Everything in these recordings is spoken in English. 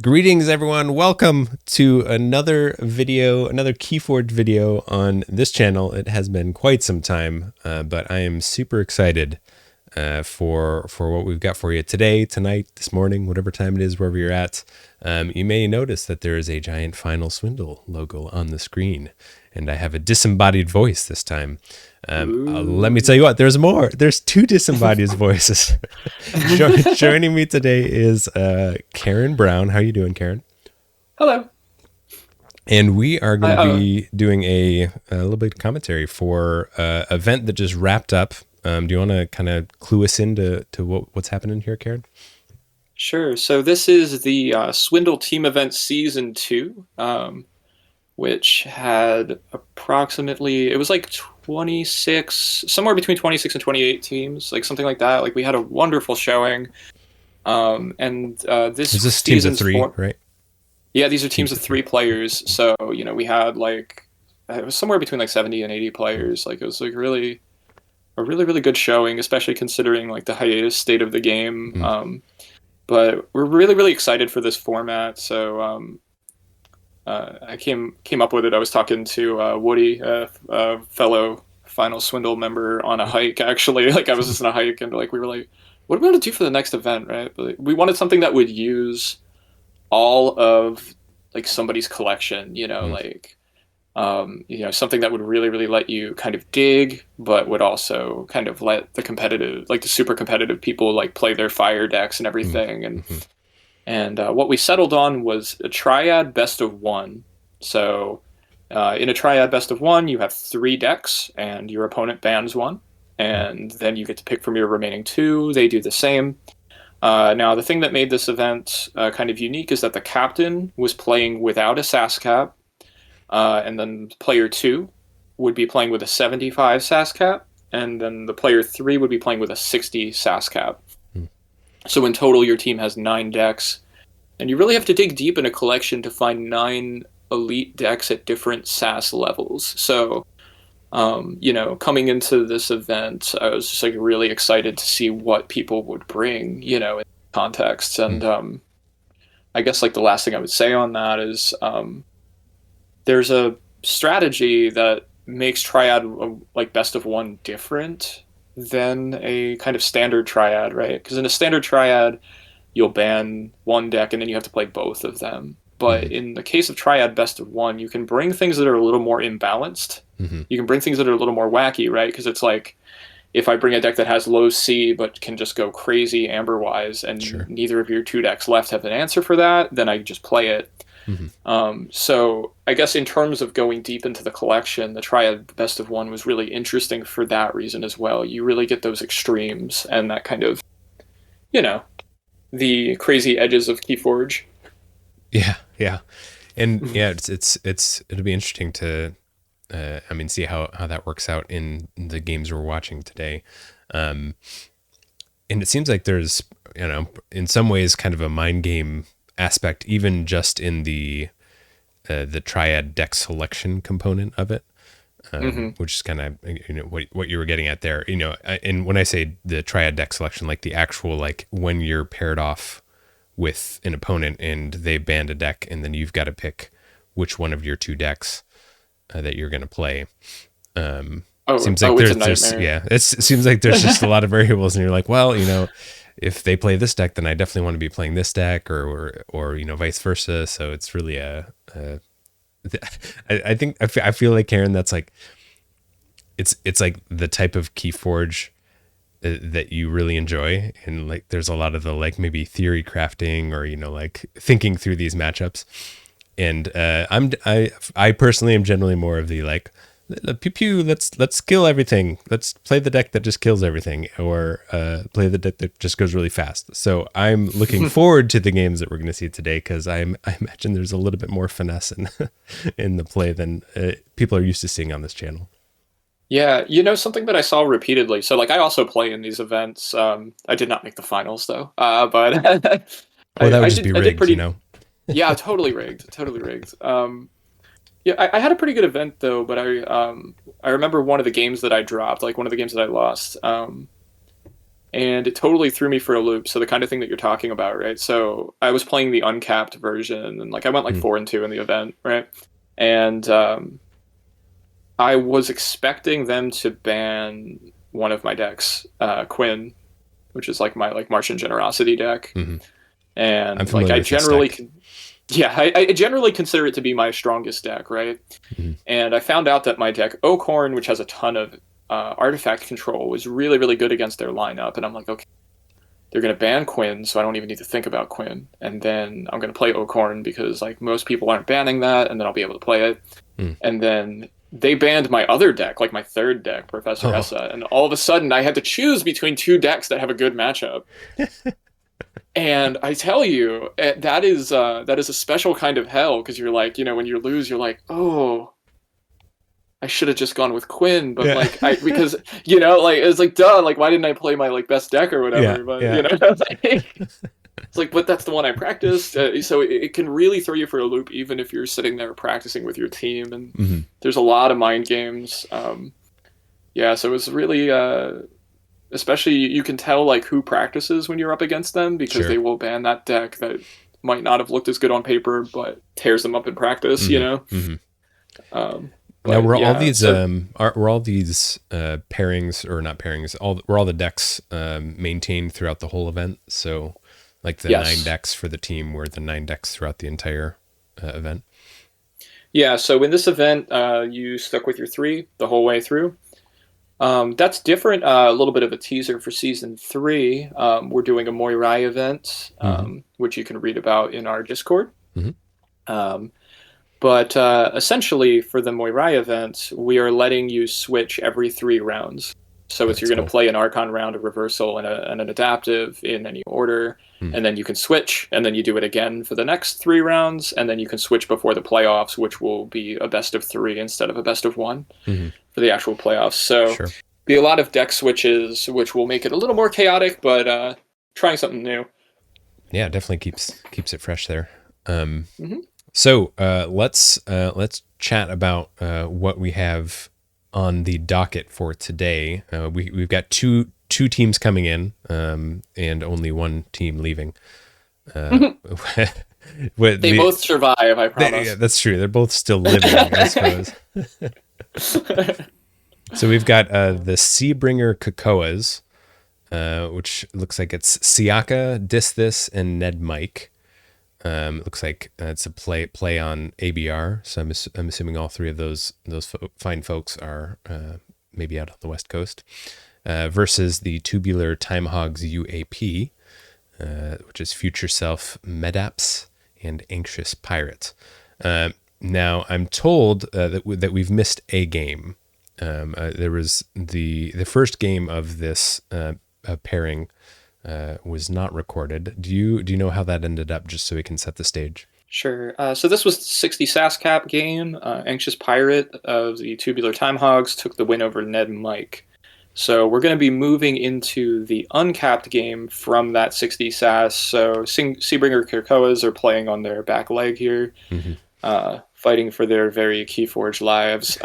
Greetings, everyone. Welcome to another video, another Keyforge video on this channel. It has been quite some time, but I am super excited for what we've got for you today, tonight, this morning, whatever time it is, wherever you're at. You may notice that there is a giant Final Swindle logo on the screen, and I have a disembodied voice this time. Let me tell you what, there's more. There's two disembodied voices. Joining me today is Karen Brown. How you doing, Karen? Hello. And we are going to be doing a little bit of commentary for an event that just wrapped up. Do you want to kind of clue us into what's happening here, Karen? Sure. So this is the Swindle Team Event Season 2, which had approximately, it was like 26, somewhere between 26 and 28 teams, like something like that. Like we had a wonderful showing. This is this teams of three, right? Yeah, these are teams of three players. So, we had like, it was somewhere between like 70 and 80 players. Like it was like a really, really good showing, especially considering like the hiatus state of the game. But we're really, really excited for this format. So I came up with it. I was talking to Woody, a fellow Final Swindle member, on a hike, actually. Like I was just on a hike, and like we were like, what are we going to do for the next event, right? But, like, we wanted something that would use all of like somebody's collection, something that would really, really let you kind of dig, but would also kind of let the competitive, like the super competitive people, like play their fire decks and everything. And what we settled on was a triad best of one. So in a triad best of one, you have 3 decks, and your opponent bans one, and then you get to pick from your remaining 2. They do the same. Now, the thing that made this event kind of unique is that the captain was playing without a SAS cap, and then player 2 would be playing with a 75 SAS cap, and then the player 3 would be playing with a 60 SAS cap. So in total, your team has 9 decks, and you really have to dig deep in a collection to find 9 elite decks at different SAS levels. So, coming into this event, I was just like really excited to see what people would bring, in context. And I guess like the last thing I would say on that is there's a strategy that makes triad like best of one different than a kind of standard triad, right? Because in a standard triad, you'll ban one deck and then you have to play both of them. But in the case of triad best of one, you can bring things that are a little more imbalanced. You can bring things that are a little more wacky, right? Because it's like, if I bring a deck that has low C but can just go crazy amber-wise, and neither of your 2 decks left have an answer for that, then I just play it. So I guess in terms of going deep into the collection, the triad best of one was really interesting for that reason as well. You really get those extremes and that kind of, the crazy edges of Keyforge. Yeah, and yeah, it'll be interesting to, see how that works out in the games we're watching today. And it seems like there's, in some ways, kind of a mind game aspect, even just in the triad deck selection component of it, which is kind of what you were getting at there. And when I say the triad deck selection, like the actual, like when you're paired off with an opponent and they banned a deck, and then you've got to pick which one of your 2 decks that you're going to play. Seems like it seems like there's just a lot of variables, and you're like, well, if they play this deck, then I definitely want to be playing this deck, or vice versa. So it's really I feel like, Karen, that's like, it's like the type of Keyforge that you really enjoy, and like there's a lot of the like maybe theory crafting, or like thinking through these matchups. And I personally am generally more of the like, pew pew, let's kill everything, let's play the deck that just kills everything, or play the deck that just goes really fast. So I'm looking forward to the games that we're going to see today, because I imagine there's a little bit more finesse in the play than people are used to seeing on this channel. Yeah, something that I saw repeatedly. So, like, I also play in these events. I did not make the finals, though. But that would just be rigged, I did pretty. Yeah, totally rigged. Yeah, I had a pretty good event though. But I remember one of the games that I dropped, like one of the games that I lost. and it totally threw me for a loop. So the kind of thing that you're talking about, right? So I was playing the uncapped version, and like I went like 4-2 in the event, right? And I was expecting them to ban one of my decks, Quinn, which is like my like Martian Generosity deck, and like I generally, I generally consider it to be my strongest deck, right? And I found out that my deck Oakhorn, which has a ton of artifact control, was really really good against their lineup, and I'm like, okay, they're gonna ban Quinn, so I don't even need to think about Quinn, and then I'm gonna play Oakhorn because like most people aren't banning that, and then I'll be able to play it, and then they banned my other deck, like my third deck, Professor Essa, and all of a sudden I had to choose between two decks that have a good matchup. And I tell you, that is a special kind of hell, because you're like, you know, when you lose, you're like, oh, I should have just gone with Quinn, but like because you know, like it's like duh, like why didn't I play my like best deck or whatever? But you know, it's like, but that's the one I practiced, so it can really throw you for a loop, even if you're sitting there practicing with your team, and there's a lot of mind games. So it's really, especially you can tell like who practices when you're up against them, because they will ban that deck that might not have looked as good on paper, but tears them up in practice. You know. Now were all these pairings, or not pairings? Were all the decks maintained throughout the whole event? So, like the 9 decks for the team were the 9 decks throughout the entire event. Yeah. So in this event, you stuck with your 3 the whole way through. That's different. A little bit of a teaser for season 3. We're doing a Moirai event, which you can read about in our Discord. But essentially, for the Moirai event, we are letting you switch every 3 rounds. So you're going to play an Archon round, a Reversal, and an Adaptive in any order, and then you can switch, and then you do it again for the next 3 rounds, and then you can switch before the playoffs, which will be a best of 3 instead of a best of 1 for the actual playoffs. So be a lot of deck switches, which will make it a little more chaotic, but trying something new. Yeah, definitely keeps it fresh there. So let's chat about what we have on the docket for today. We've got two teams coming in, and only one team leaving. They both survive, I promise. Yeah, that's true. They're both still living, I suppose. So we've got the SeABRinger Kekoas, which looks like it's Siaka, Disthis, and Ned Mike. It looks like it's a play on ABR, so I'm assuming all 3 of those fine folks are maybe out on the West Coast, versus the Tubular Timehogs UAP, which is Future Self, Medaps, and Anxious Pirate. Now I'm told that we've missed a game. There was the first game of this pairing. Was not recorded. Do you know how that ended up, just so we can set the stage? Sure. So this was the 60 SAS cap game. Anxious Pirate of the Tubular Timehogs took the win over Ned Mike. So we're going to be moving into the uncapped game from that 60 SAS. So SeABRinger Kekoas are playing on their back leg here, fighting for their very Keyforge lives.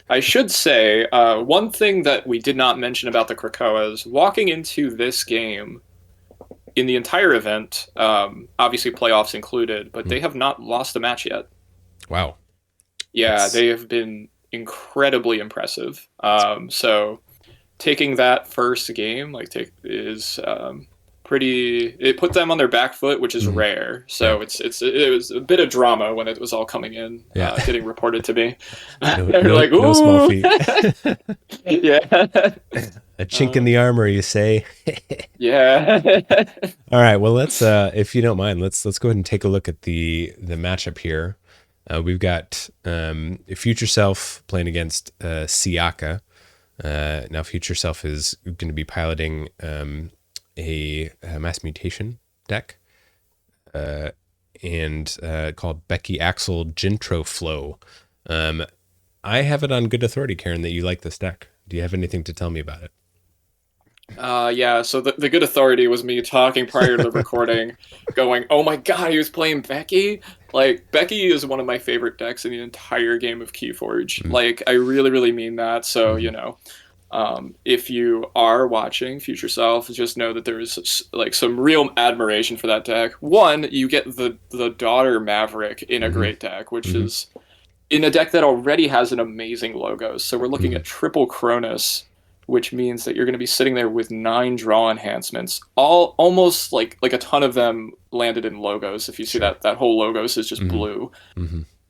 I should say, one thing that we did not mention about the Kekoas, walking into this game, in the entire event, obviously playoffs included, but they have not lost a match yet. Wow. Yeah, they have been incredibly impressive. So taking that first game is pretty. It put them on their back foot, which is rare. So it was a bit of drama when it was all coming in, getting reported to me. Like, ooh. No small feat. Yeah. A chink in the armor, you say? Yeah. All right. Well, let's, if you don't mind, let's go ahead and take a look at the matchup here. We've got Future Self playing against Siaka. Now, Future Self is going to be piloting a mass mutation deck, and called Becky Axel Gintro Flow. I have it on good authority, Karen, that you like this deck. Do you have anything to tell me about it? Yeah, so the good authority was me talking prior to the recording, going, oh my god, he was playing Becky? Like, Becky is one of my favorite decks in the entire game of Keyforge. Like, I really, really mean that, so, you know. If you are watching Future Self, just know that there's like some real admiration for that deck. One, you get the Daughter Maverick in a great deck, which is in a deck that already has an amazing logo. So we're looking at triple Cronus, which means that you're going to be sitting there with 9 draw enhancements, all almost like a ton of them landed in logos. If you see that whole logos is just blue.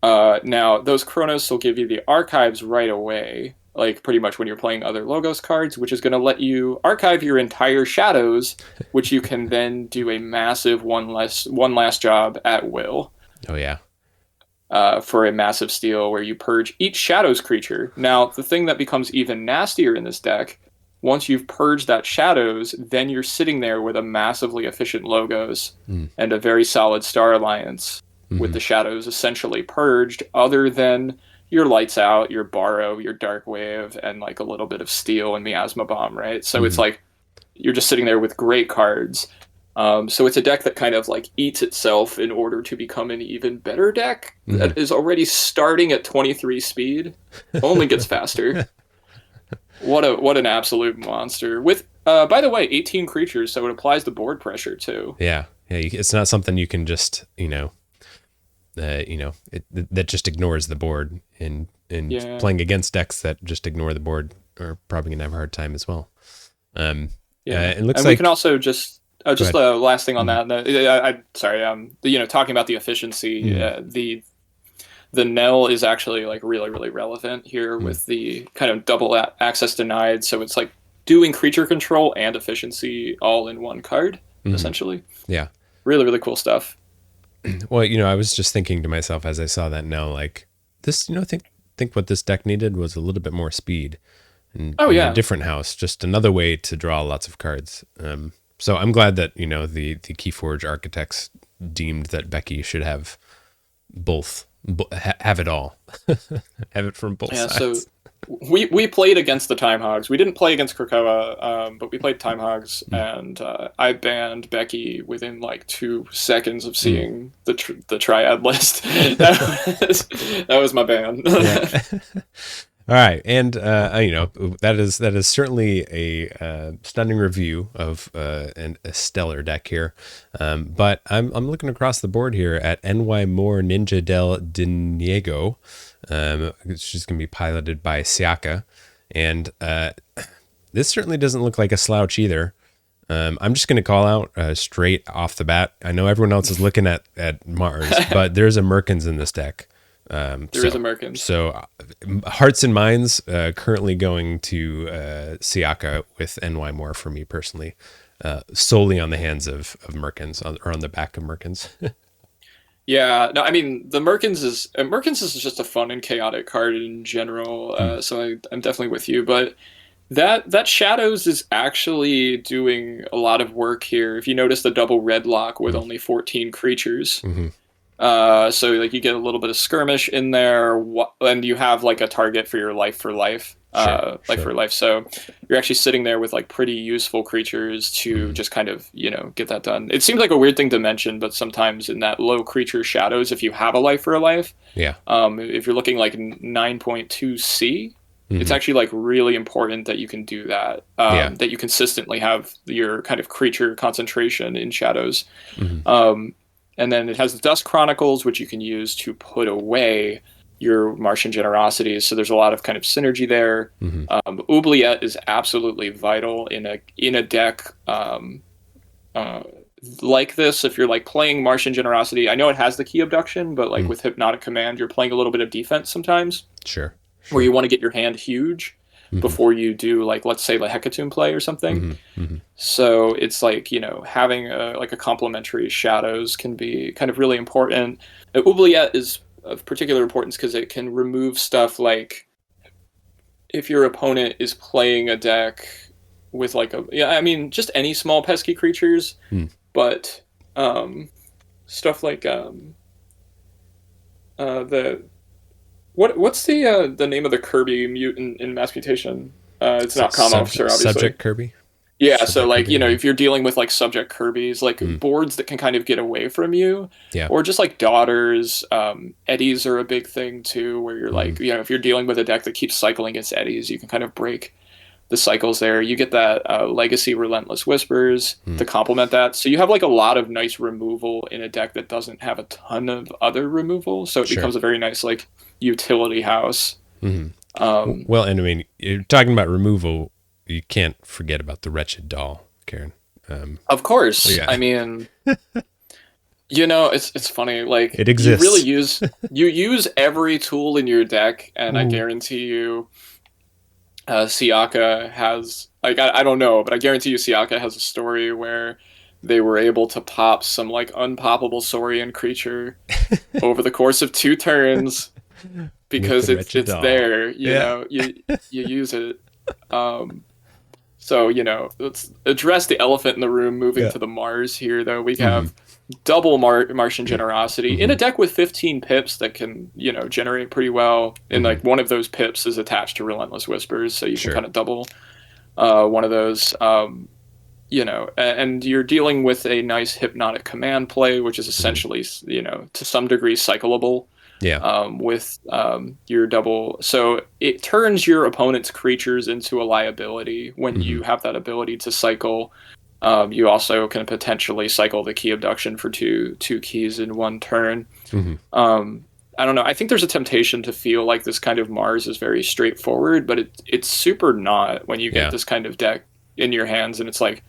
Now those Chronos will give you the archives right away, like pretty much when you're playing other logos cards, which is going to let you archive your entire shadows, which you can then do a massive one last job at will. Oh yeah. For a massive steal where you purge each shadows creature. Now, the thing that becomes even nastier in this deck, once you've purged that shadows, then you're sitting there with a massively efficient logos and a very solid Star Alliance with the shadows essentially purged, other than your Lights Out, your Borrow, your Dark Wave, and like a little bit of Steel and Miasma Bomb, right? So it's like you're just sitting there with great cards. So it's a deck that kind of like eats itself in order to become an even better deck that is already starting at 23 speed, only gets faster. What an absolute monster. With, by the way, 18 creatures, so it applies to board pressure too. Yeah. It's not something you can just, that just ignores the board, and playing against decks that just ignore the board are probably gonna have a hard time as well. It looks and like we can also just the last thing on that. Talking about the efficiency, the Nell is actually like really, really relevant here with the kind of double access denied. So it's like doing creature control and efficiency all in one card, essentially. Yeah. Really, really cool stuff. Well, I was just thinking to myself as I saw that Nell, like this, think what this deck needed was a little bit more speed. And a different house, just another way to draw lots of cards. So I'm glad that, the Keyforge architects deemed that Becky should have both, have it all, have it from both sides. So we played against the Timehogs. We didn't play against Kekoas, but we played Timehogs, and I banned Becky within like 2 seconds of seeing the triad list. that was my ban. Yeah. All right, and that is certainly a stunning review of a stellar deck here. But I'm looking across the board here at NY Moore Ninja del Diego, which is going to be piloted by Siaka, and this certainly doesn't look like a slouch either. I'm just going to call out straight off the bat. I know everyone else is looking at Mars, but there's a Merkins in this deck. There is a Merkins. So hearts and minds currently going to Siaka with NY Moore for me personally, solely on the hands of Merkins, or on the back of Merkins. Yeah, no, I mean the Merkins is just a fun and chaotic card in general. So I'm definitely with you, but that Shadows is actually doing a lot of work here. If you notice the double red lock with only 14 creatures. So like you get a little bit of skirmish in there, and you have like a target for your life for life. For life. So you're actually sitting there with like pretty useful creatures to just kind of, get that done. It seems like a weird thing to mention, but sometimes in that low creature shadows, if you have a life for a life, if you're looking like 9.2C, it's actually like really important that you can do that, that you consistently have your kind of creature concentration in shadows. And then it has the Dust Chronicles, which you can use to put away your Martian Generosities. So there's a lot of kind of synergy there. Oubliette is absolutely vital in a deck like this. If you're like playing Martian Generosity, I know it has the key abduction, but like with Hypnotic Command, you're playing a little bit of defense sometimes. Sure. Where you want to get your hand huge before you do, like, let's say, the Hecatomb play or something. So it's like, having a complementary shadows can be kind of really important. Oubliette is of particular importance because it can remove stuff like if your opponent is playing a deck with like just any small pesky creatures, but stuff like What's the name of the Kirby mutant in Mass Mutation? It's not Comm Officer, obviously. Subject Kirby? Yeah, subject so like, Kirby, if you're dealing with like Subject Kirbys, like boards that can kind of get away from you, or just like Daughters, Eddies are a big thing too, where you're like, if you're dealing with a deck that keeps cycling its Eddies, you can kind of break the cycles there. You get that Legacy Relentless Whispers Hmm. to complement that. So you have like a lot of nice removal in a deck that doesn't have a ton of other removal. So it Sure. becomes a very nice like utility house. Hmm. Well, and I mean, you're talking about removal. You can't forget about the Wretched Doll, Karen. Of course. Yeah. I mean, you know, it's funny. Like It you really exists. you use every tool in your deck, and I Ooh. guarantee you, Siaka has like I don't know, but I guarantee you Siaka has a story where they were able to pop some like unpoppable Saurian creature over the course of 2 turns With because the it's Wretched it's Doll. there. You Yeah. know, you use it. Um, so you know, let's address the elephant in the room. Moving Yeah. to the Mars here, though, we Hmm. have double Martian Generosity in Hmm. a deck with 15 pips that can, you know, generate pretty well. And Hmm. like one of those pips is attached to Relentless Whispers, so you can Sure. kind of double one of those. You know, and you're dealing with a nice hypnotic command play, which is Hmm. essentially, you know, to some degree cyclable Yeah. with your double. So it turns your opponent's creatures into a liability when Hmm. you have that ability to cycle. You also can potentially cycle the key abduction for two keys in 1 turn. Hmm. I don't know. I think there's a temptation to feel like this kind of Mars is very straightforward, but it's super not when you get Yeah. this kind of deck in your hands, and it's like,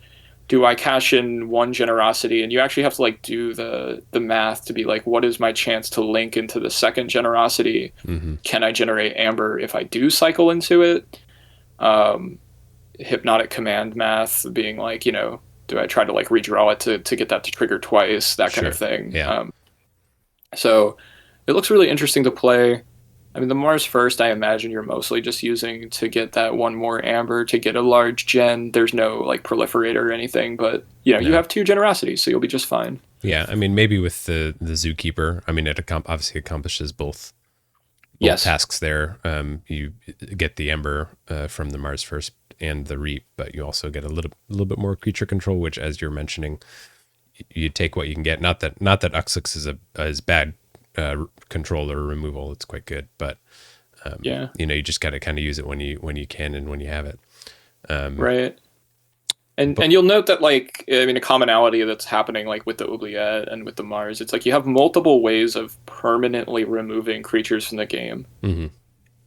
do I cash in 1 generosity? And you actually have to like do the math to be like, what is my chance to link into the second generosity? Hmm. Can I generate amber if I do cycle into it? Um, Hypnotic command math being like, you know, do I try to like redraw it to get that to trigger twice, that kind of Sure. thing. Yeah. So it looks really interesting to play. I mean, the Mars first, I imagine you're mostly just using to get that one more amber to get a large gen. There's no like proliferator or anything, but you know, you No. have 2 generosities, so you'll be just fine. Yeah. I mean, maybe with the Zookeeper. I mean, it obviously accomplishes both Yes. tasks there. You get the Ember from the Mars first and the Reap, but you also get a little bit more creature control, which, as you're mentioning, you take what you can get. Not that Uxlix is bad control or removal. It's quite good, but Yeah. you know, you just got to kind of use it when you can and when you have it. Right. And But you'll note that like I mean a commonality that's happening like with the Oubliette and with the Mars, it's like you have multiple ways of permanently removing creatures from the game mhm,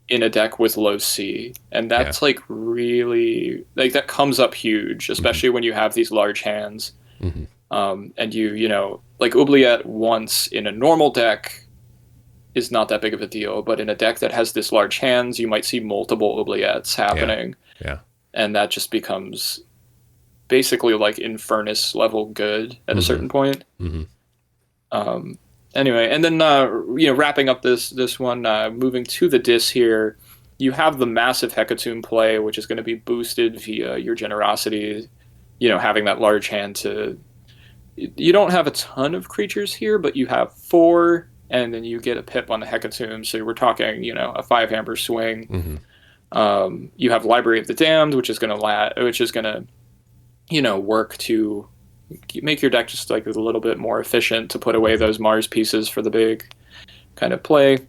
in a deck with low C. And yeah, that's like really like that comes up huge, mhm, especially when you have these large hands. mhm, And you know, like Oubliette once in a normal deck is not that big of a deal, but in a deck that has this large hands, you might see multiple Oubliettes yeah, happening, yeah, and that just becomes basically like Infernus level good at a mhm, certain point. mhm, Um, anyway, and then you know, wrapping up this one, moving to the Dis here, you have the massive Hecatomb play, which is going to be boosted via your generosity. You know, having that large hand to you don't have a ton of creatures here, but you have 4, and then you get a pip on the Hecatomb. So we're talking, you know, a 5 amber swing. mhm, You have Library of the Damned, which is gonna, you know, work to make your deck just like a little bit more efficient to put away mhm, those Mars pieces for the big kind of play.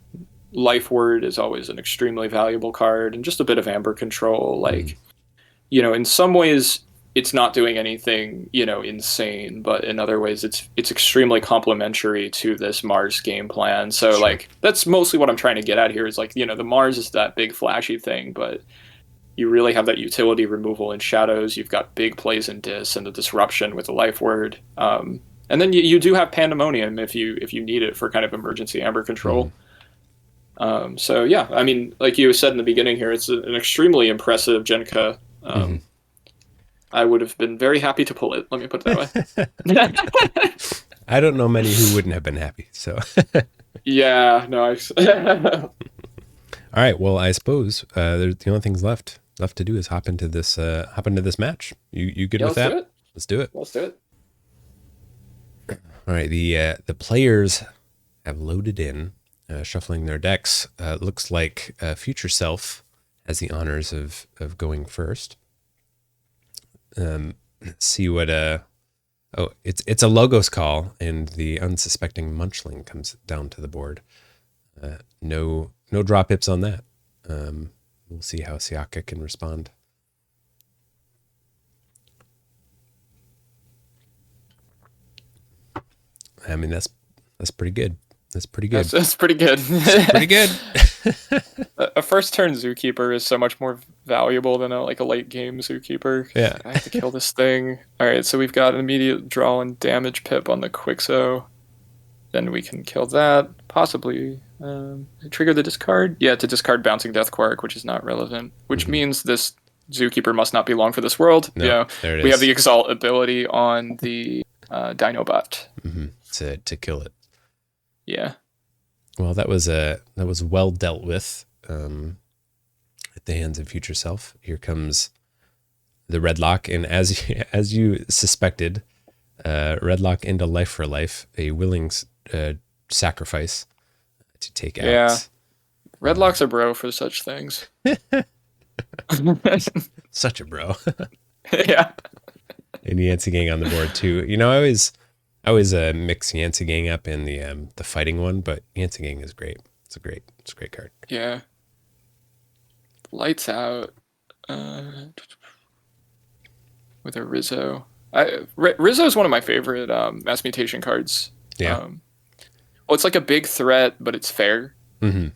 Life Word is always an extremely valuable card, and just a bit of amber control. mhm, Like, you know, in some ways it's not doing anything, you know, insane, but in other ways it's extremely complementary to this Mars game plan. So sure, like that's mostly what I'm trying to get at here is like, you know, the Mars is that big flashy thing, but you really have that utility removal in shadows. You've got big plays in Dis and the disruption with the life word. And then you do have Pandemonium if you need it for kind of emergency amber mhm, control. So yeah, I mean, like you said in the beginning here, it's an extremely impressive Genka. mhm. I would have been very happy to pull it. Let me put it that way. I don't know many who wouldn't have been happy. So, Yeah, no, all right. Well, I suppose there's the only things left to do is hop into this match. You good yeah, with let's do that? it. Let's do it. Let's do it. All right. The players have loaded in, shuffling their decks. Looks like Future Self has the honors of going first. See what oh, it's a Logos call, and the unsuspecting Munchling comes down to the board. No drop hips on that. We'll see how Siaka can respond. I mean, that's pretty good. That's pretty good. That's pretty good. Pretty good. A first turn Zookeeper is so much more valuable than a late game Zookeeper. Yeah. I have to kill this thing. All right, so we've got an immediate draw and damage pip on the Quixo. Then we can kill that. Possibly trigger the discard. Yeah, to discard Bouncing Death Quark, which is not relevant. Which means this Zookeeper must not be long for this world. No, yeah, there it we is. have the Exalt ability on the Dinobot. To kill it. Yeah. Well, that was well dealt with at the hands of Future Self. Here comes the Redlock, and as you suspected, Redlock into Life for Life, a willing sacrifice to take out. Yeah. Redlock's a bro for such things. Such a bro. Yeah. And Yancey Gang on the board too. You know, I always mix Yancey Gang up in the fighting one, but Yancey Gang is great. It's a great card. Yeah. Lights out with a Rizzo. Rizzo is one of my favorite mass mutation cards. Yeah. Well, it's like a big threat, but it's fair. Well,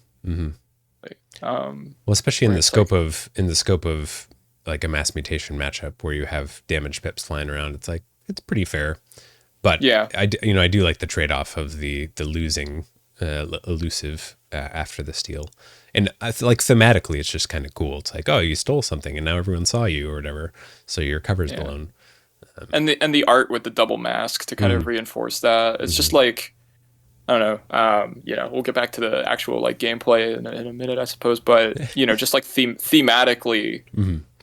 especially in the scope of like a mass mutation matchup where you have damage pips flying around, it's pretty fair. But yeah, I do like the trade off of the losing elusive after the steal, and I feel like thematically it's just kind of cool. It's like, oh, you stole something and now everyone saw you or whatever, so your cover's blown. And the art with the double mask to kind of reinforce that. It's just like, I don't know. We'll get back to the actual like gameplay in a minute, I suppose. But just like thematically,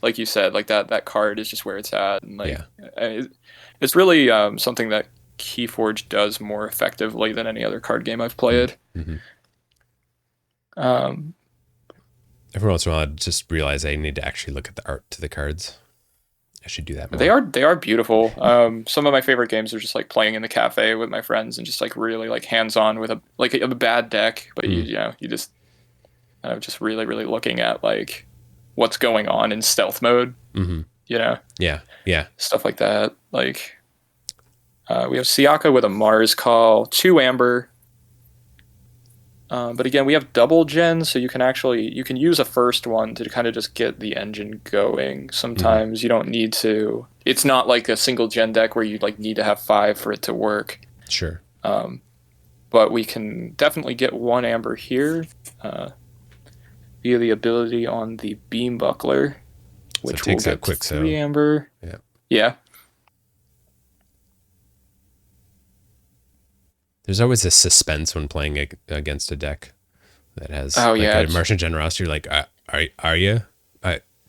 like you said, like that card is just where it's at, and like it's really something that Keyforge does more effectively than any other card game I've played. Every once in a while, I just realize I need to actually look at the art to the cards. I should do that more. They are beautiful. Some of my favorite games are just like playing in the cafe with my friends and just like really like hands on with a bad deck, but you just just really really looking at like what's going on in stealth mode. Yeah, stuff like that. Like we have Siaka with a Mars call, 2 Amber. But again, we have double gen, so you can use a first one to kind of just get the engine going. Sometimes you don't need to. It's not like a single gen deck where you like need to have 5 for it to work. Sure. But we can definitely get 1 Amber here via the ability on the Beam Buckler, which will get quick 3 Amber. Yeah. There's always a suspense when playing against a deck that has a Martian Generosity. You're like, are you?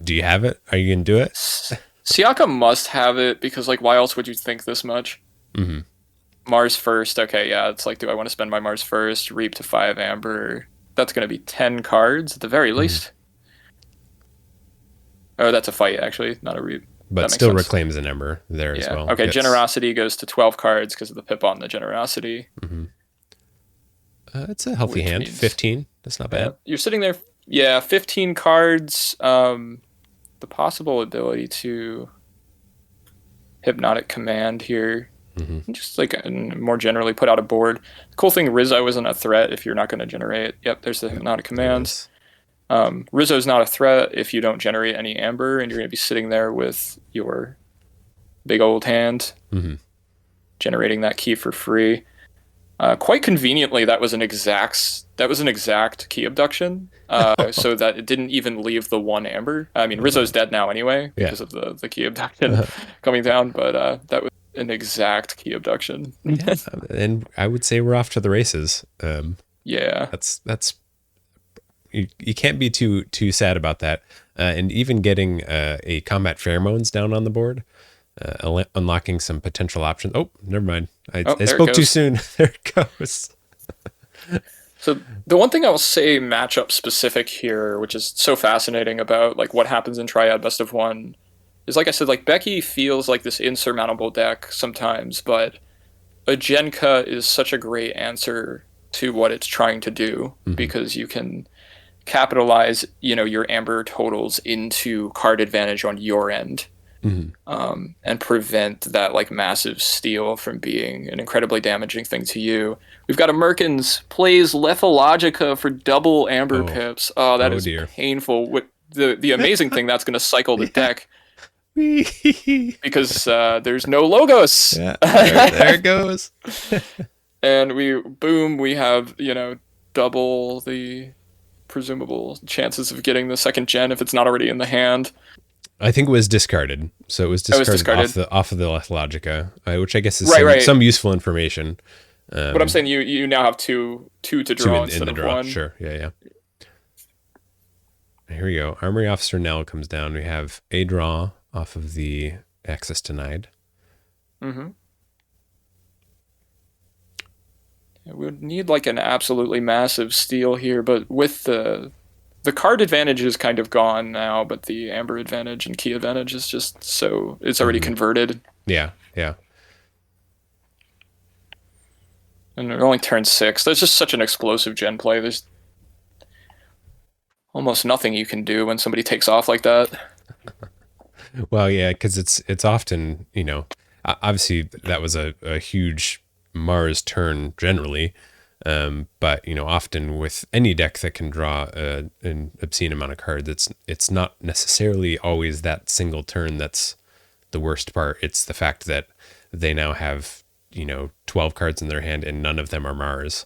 Do you have it? Are you gonna do it? Siaka must have it because like, why else would you think this much? Mars first. Okay, yeah. It's like, do I want to spend my Mars first? Reap to 5 Amber. That's gonna be 10 cards at the very least. Oh, that's a fight actually, not a reap. But still reclaims an Ember there as well. Okay, Generosity goes to 12 cards because of the pip on the Generosity. It's a healthy hand. 15. That's not bad. You're sitting there. Yeah, 15 cards. The possible ability to Hypnotic Command here. Just like more generally put out a board. The cool thing, Rizzo isn't a threat if you're not going to generate. Yep, there's the Hypnotic Command. Rizzo's not a threat if you don't generate any Amber, and you're going to be sitting there with your big old hand, generating that key for free. Quite conveniently, that was an exact key abduction, so that it didn't even leave the 1 Amber. I mean, Rizzo's dead now anyway because of the key abduction coming down, but that was an exact key abduction. And I would say we're off to the races. Yeah, that's. You can't be too sad about that. And even getting a Combat Pheromones down on the board, unlocking some potential options. Oh, never mind. I spoke too soon. There it goes. So the one thing I will say matchup specific here, which is so fascinating about like what happens in Triad Best of One, is like I said, like Becky feels like this insurmountable deck sometimes, but Agenka is such a great answer to what it's trying to do because you can capitalize, your Amber totals into card advantage on your end and prevent that like massive steal from being an incredibly damaging thing to you. We've got a Merkins plays Lethologica for double Amber Pips. Oh, that is dear. painful. What the amazing thing, that's going to cycle the deck because there's no Logos. Yeah, there it goes. And we have, double the presumable chances of getting the second gen if it's not already in the hand. I think it was discarded. So it was discarded. Off of the Lethologica, which I guess is some useful information. But I'm saying you now have two to draw instead of one. Sure, yeah. Here we go. Armory Officer Nell comes down. We have a draw off of the access denied. Mm-hmm. We would need like an absolutely massive steal here, but with the card advantage is kind of gone now, but the Amber advantage and key advantage is just it's already converted. Yeah. And it only turns 6. That's just such an explosive gen play. There's almost nothing you can do when somebody takes off like that. Well, yeah, because it's often, obviously that was a huge Mars turn generally, but often with any deck that can draw an obscene amount of cards, it's not necessarily always that single turn that's the worst part. It's the fact that they now have 12 cards in their hand and none of them are Mars.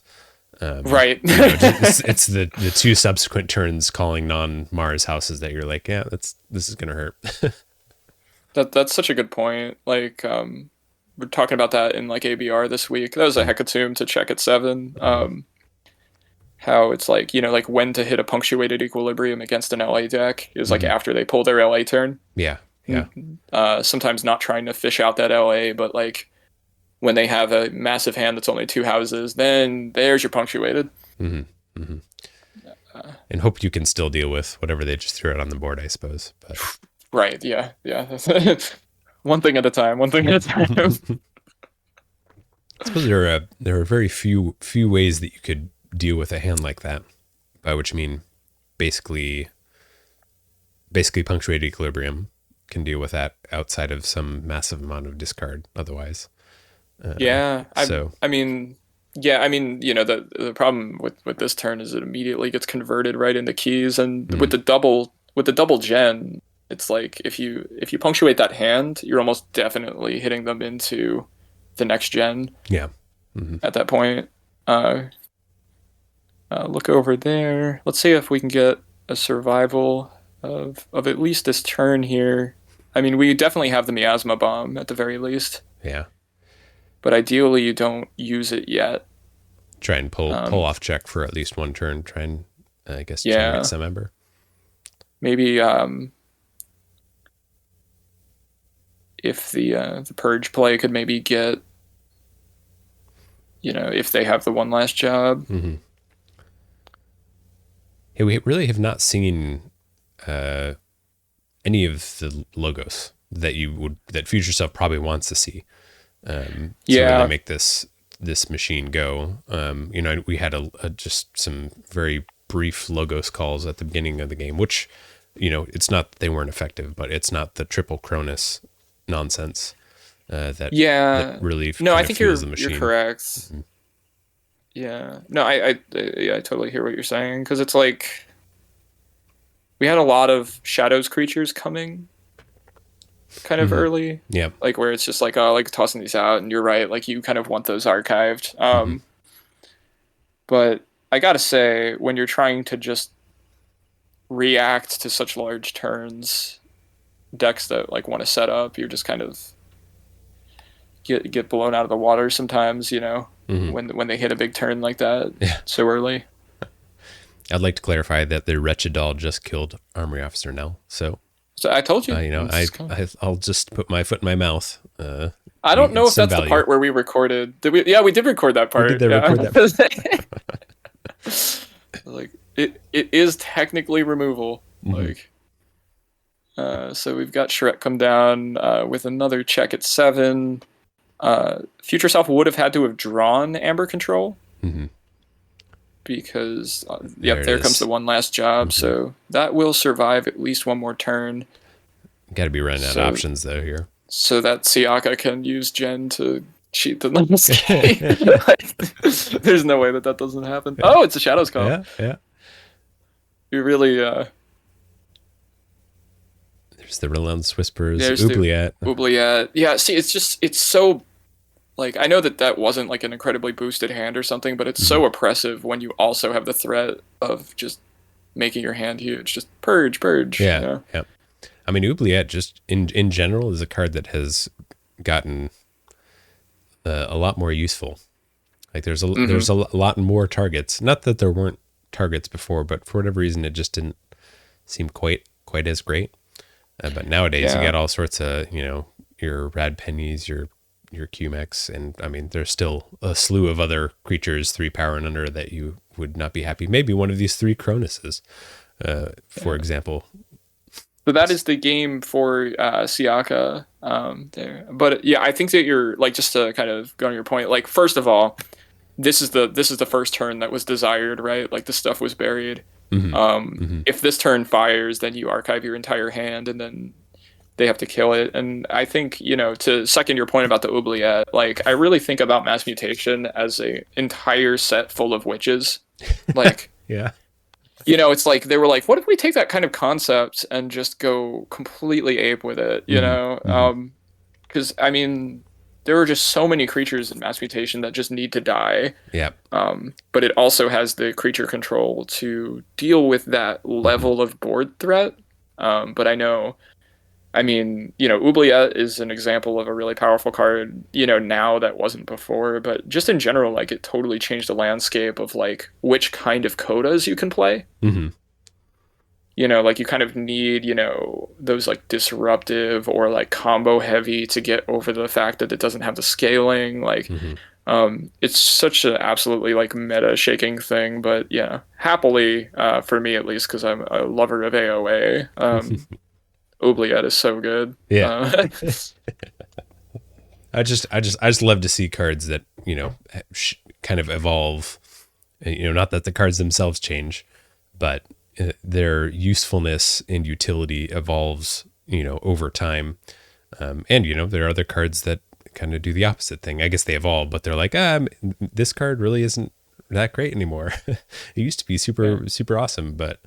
Right. It's the 2 subsequent turns calling non-Mars houses that you're like, yeah, this is gonna hurt. That's such a good point. Like, we're talking about that in like ABR this week. That was a hecatomb to check at 7. How it's like, like when to hit a punctuated equilibrium against an LA deck is like after they pull their LA turn. Yeah. Sometimes not trying to fish out that LA, but like when they have a massive hand that's only 2 houses, then there's your punctuated. And hope you can still deal with whatever they just threw out on the board, I suppose. But right, yeah. One thing at a time. I suppose there are very few ways that you could deal with a hand like that, by which I mean basically punctuated equilibrium can deal with that outside of some massive amount of discard otherwise. The problem with this turn is it immediately gets converted right into keys, and with the double gen, it's like if you punctuate that hand, you're almost definitely hitting them into the next gen. Yeah. At that point, look over there. Let's see if we can get a survival of at least this turn here. I mean, we definitely have the miasma bomb at the very least. Yeah. But ideally, you don't use it yet. Try and pull off check for at least one turn. Try and generate some Ember. Maybe if the purge play could maybe get, if they have the one last job. Hey, we really have not seen any of the logos that Future Self probably wants to see. To really make this machine go. We had just some very brief logos calls at the beginning of the game, which, it's not that they weren't effective, but it's not the triple Cronus nonsense that really I think fuels the machine. You're correct. Yeah. No, I totally hear what you're saying, because it's like we had a lot of Shadows creatures coming kind of early. Yeah. Like where it's just like, tossing these out, and you're right, like you kind of want those archived. But I gotta say, when you're trying to just react to such large turns, decks that like want to set up, you're just kind of get blown out of the water sometimes, when they hit a big turn like that so early. I'd like to clarify that the Wretched Doll just killed Armory Officer Nell, so I told you. I'll just put my foot in my mouth. I don't know if that's the part where we recorded. Did we? Yeah, we did record that part. We did record that part. Like it is technically removal. Like, so we've got Shrek come down with another check at 7. Future Self would have had to have drawn Amber Control. Because there comes the one last job, so that will survive at least one more turn. Got to be running out of options though here. So that Siaka can use Gen to cheat the landscape. Like, there's no way that doesn't happen. Yeah. Oh, it's a Shadows Call. Yeah. You really. There's the Relentless Whispers, Oubliette. Yeah, see, it's so. Like, I know that wasn't like an incredibly boosted hand or something, but it's so oppressive when you also have the threat of just making your hand huge. Just purge. Yeah, you know? Yeah. I mean, Oubliette just in general is a card that has gotten a lot more useful. Like there's a lot more targets. Not that there weren't targets before, but for whatever reason, it just didn't seem quite as great. But nowadays, you got all sorts of, your Rad Pennies, your QMX, and I mean, there's still a slew of other creatures 3 power and under that you would not be happy. Maybe one of these 3 Cronuses, for example. So that is the game for Siaka there. But yeah, I think that you're like, just to kind of go on your point, like, first of all, this is the first turn that was desired, right? Like, the stuff was buried. If this turn fires, then you archive your entire hand and then they have to kill it. And I think, to second your point about the Oubliette, like, I really think about Mass Mutation as a entire set full of witches. Like, yeah. It's like, they were like, what if we take that kind of concept and just go completely ape with it, because, I mean, there are just so many creatures in Mass Mutation that just need to die. Yeah. But it also has the creature control to deal with that level of board threat. But Oubliette is an example of a really powerful card, now that wasn't before, but just in general, like, it totally changed the landscape of, like, which kind of codas you can play. Like, you kind of need, those, like, disruptive or, like, combo heavy to get over the fact that it doesn't have the scaling. Like, it's such an absolutely, like, meta shaking thing, but yeah, happily, for me at least, because I'm a lover of AOA, Oubliette is so good. Yeah. I just love to see cards that, kind of evolve, not that the cards themselves change, but their usefulness and utility evolves, over time. And, there are other cards that kind of do the opposite thing. I guess they evolve, but they're like, this card really isn't that great anymore. It used to be super awesome, but,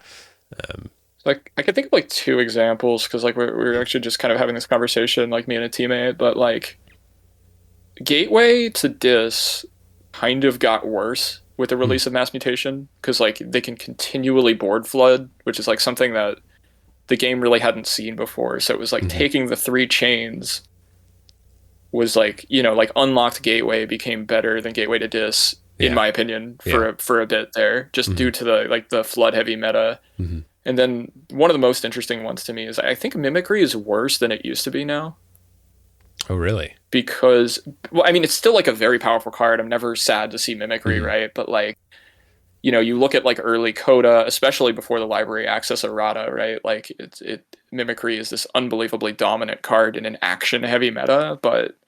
like, I could think of like 2 examples, because like we're actually just kind of having this conversation, like me and a teammate, but like Gateway to Dis kind of got worse with the release of Mass Mutation, because like they can continually board flood, which is like something that the game really hadn't seen before. So it was like taking the 3 chains was like, like unlocked Gateway became better than Gateway to Dis, in my opinion, for a bit there, just due to the flood heavy meta. And then one of the most interesting ones to me is I think Mimicry is worse than it used to be now. Oh, really? Because, well, I mean, it's still like a very powerful card. I'm never sad to see Mimicry, right? But like, you look at like early Coda, especially before the library access errata, right? Like Mimicry is this unbelievably dominant card in an action heavy meta, but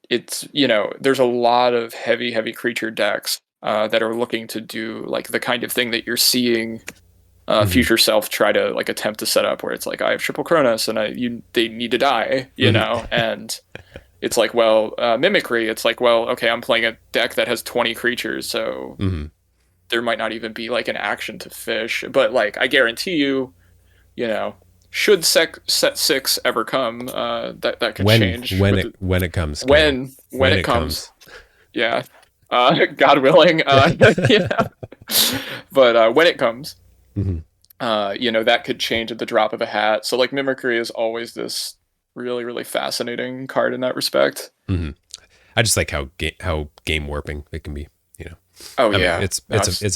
it's, there's a lot of heavy creature decks that are looking to do like the kind of thing that you're seeing Future Self try to like attempt to set up, where it's like, I have triple Cronus and they need to die, and it's like, well, Mimicry, it's like, well, okay, I'm playing a deck that has 20 creatures, so there might not even be like an action to fish, but like, I guarantee you, should set 6 ever come, that could change when it comes. When it comes. Yeah. God willing. But when it comes, that could change at the drop of a hat. So like Mimicry is always this really, really fascinating card in that respect. I just like how game warping it can be, Oh, yeah. It's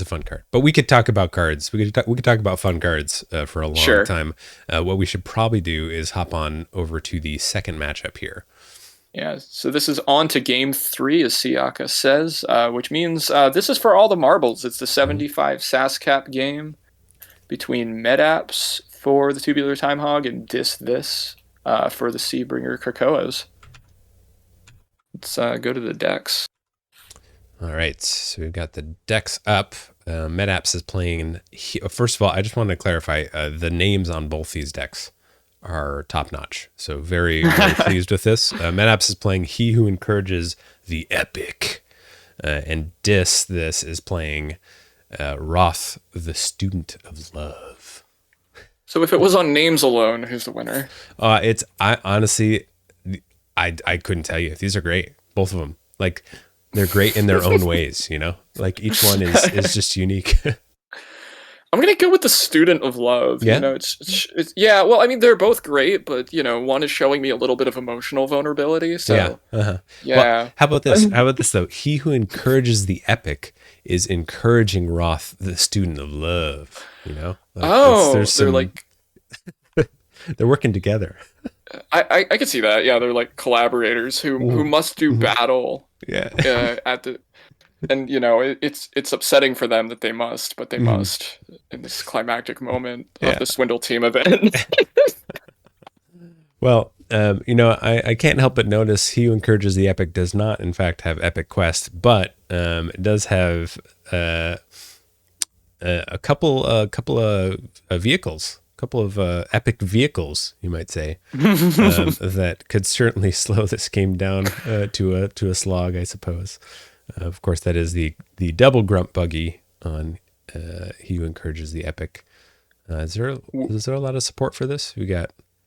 a fun card. But we could talk about cards. We could talk about fun cards for a long time. What we should probably do is hop on over to the second matchup here. Yeah, so this is on to game 3, as Siaka says, which means this is for all the marbles. It's the 75 SAS cap game between Medaps for the Tubular Timehog and Disthis for the SeABringer Kekoas. Let's go to the decks. All right, so we've got the decks up. Medaps is playing. First of all, I just want to clarify the names on both these decks are top notch. So very, very pleased with this. Medaps is playing He Who Encourages the Epic, and Disthis is playing Roth, the Student of Love. So if it was on names alone, who's the winner? I honestly, I couldn't tell you. These are great, both of them. Like, they're great in their own ways, you know. Like each one is just unique. I'm gonna go with the Student of Love. Yeah? You know, it's yeah. Well, I mean, they're both great, but you know, one is showing me a little bit of emotional vulnerability. So Yeah. yeah. Well, how about this? How about this though? He who encourages the epic is encouraging Roth, the Student of Love. You know. Like, they're like they're working together. I could see that. Yeah, they're like collaborators who must do battle. Yeah. At the and you know it's upsetting for them that they must, but they must in this climactic moment of the Swindle team event. Well, you know, I can't help but notice He Who Encourages the Epic does not, in fact, have Epic Quest, but it does have a couple of vehicles, a couple of epic vehicles, you might say, that could certainly slow this game down to a slog, I suppose. Of course, that is the double grunt buggy on He Who Encourages the Epic. Is there a lot of support for this?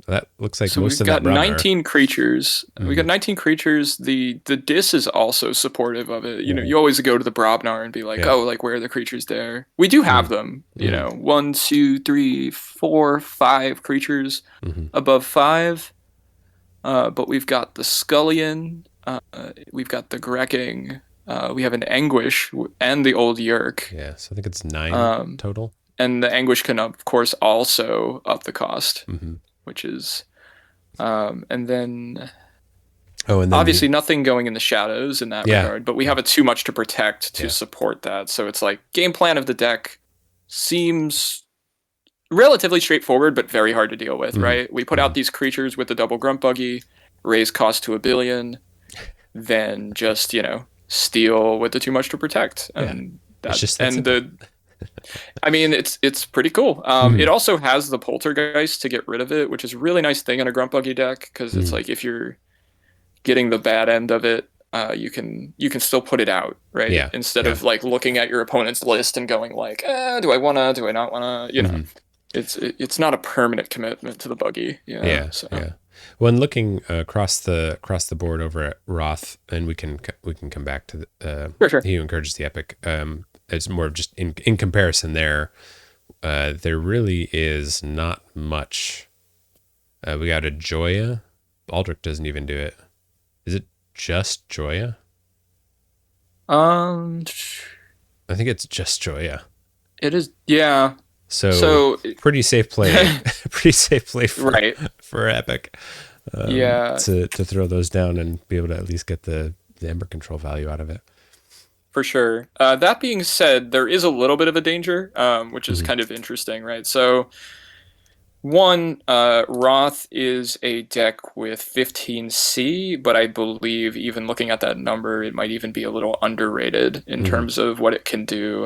That looks like most of that. So we've got 19 creatures. We got 19 creatures. The Dis is also supportive of it. You know, you always go to the Brobnar and be like, oh, like where are the creatures there? We do have them. You know, 1, 2, 3, 4, 5 creatures above 5. But we've got the Scullion. We've got the Grecking. We have an Anguish and the Old Yerk. Yeah, so I think it's 9 total. And the Anguish can, of course, also up the cost, which is, and then obviously nothing going in the shadows in that regard. But we have a too much to protect to support that. So it's like game plan of the deck seems relatively straightforward, but very hard to deal with. Right? We put out these creatures with the double grunt buggy, raise cost to 1 billion, then just steal with the too much to protect, and I mean, it's pretty cool. It also has the Poltergeist to get rid of it, which is a really nice thing in a grunt buggy deck, because it's like if you're getting the bad end of it, you can still put it out, right? Yeah. Instead of like looking at your opponent's list and going like, do I wanna, do I not wanna? You know, it's not a permanent commitment to the buggy. When looking across the board over at Roth, and we can come back to the He Who Encourages the Epic. It's more of just in comparison there. There really is not much. We got a Joya. Baldric doesn't even do it. Is it just Joya? I think it's just Joya. It is, yeah. So pretty safe play. Pretty safe play for Epic. To throw those down and be able to at least get the Ember control value out of it. For sure. That being said, there is a little bit of a danger, which is kind of interesting, right? So, one, Roth is a deck with 15C, but I believe even looking at that number, it might even be a little underrated in terms of what it can do.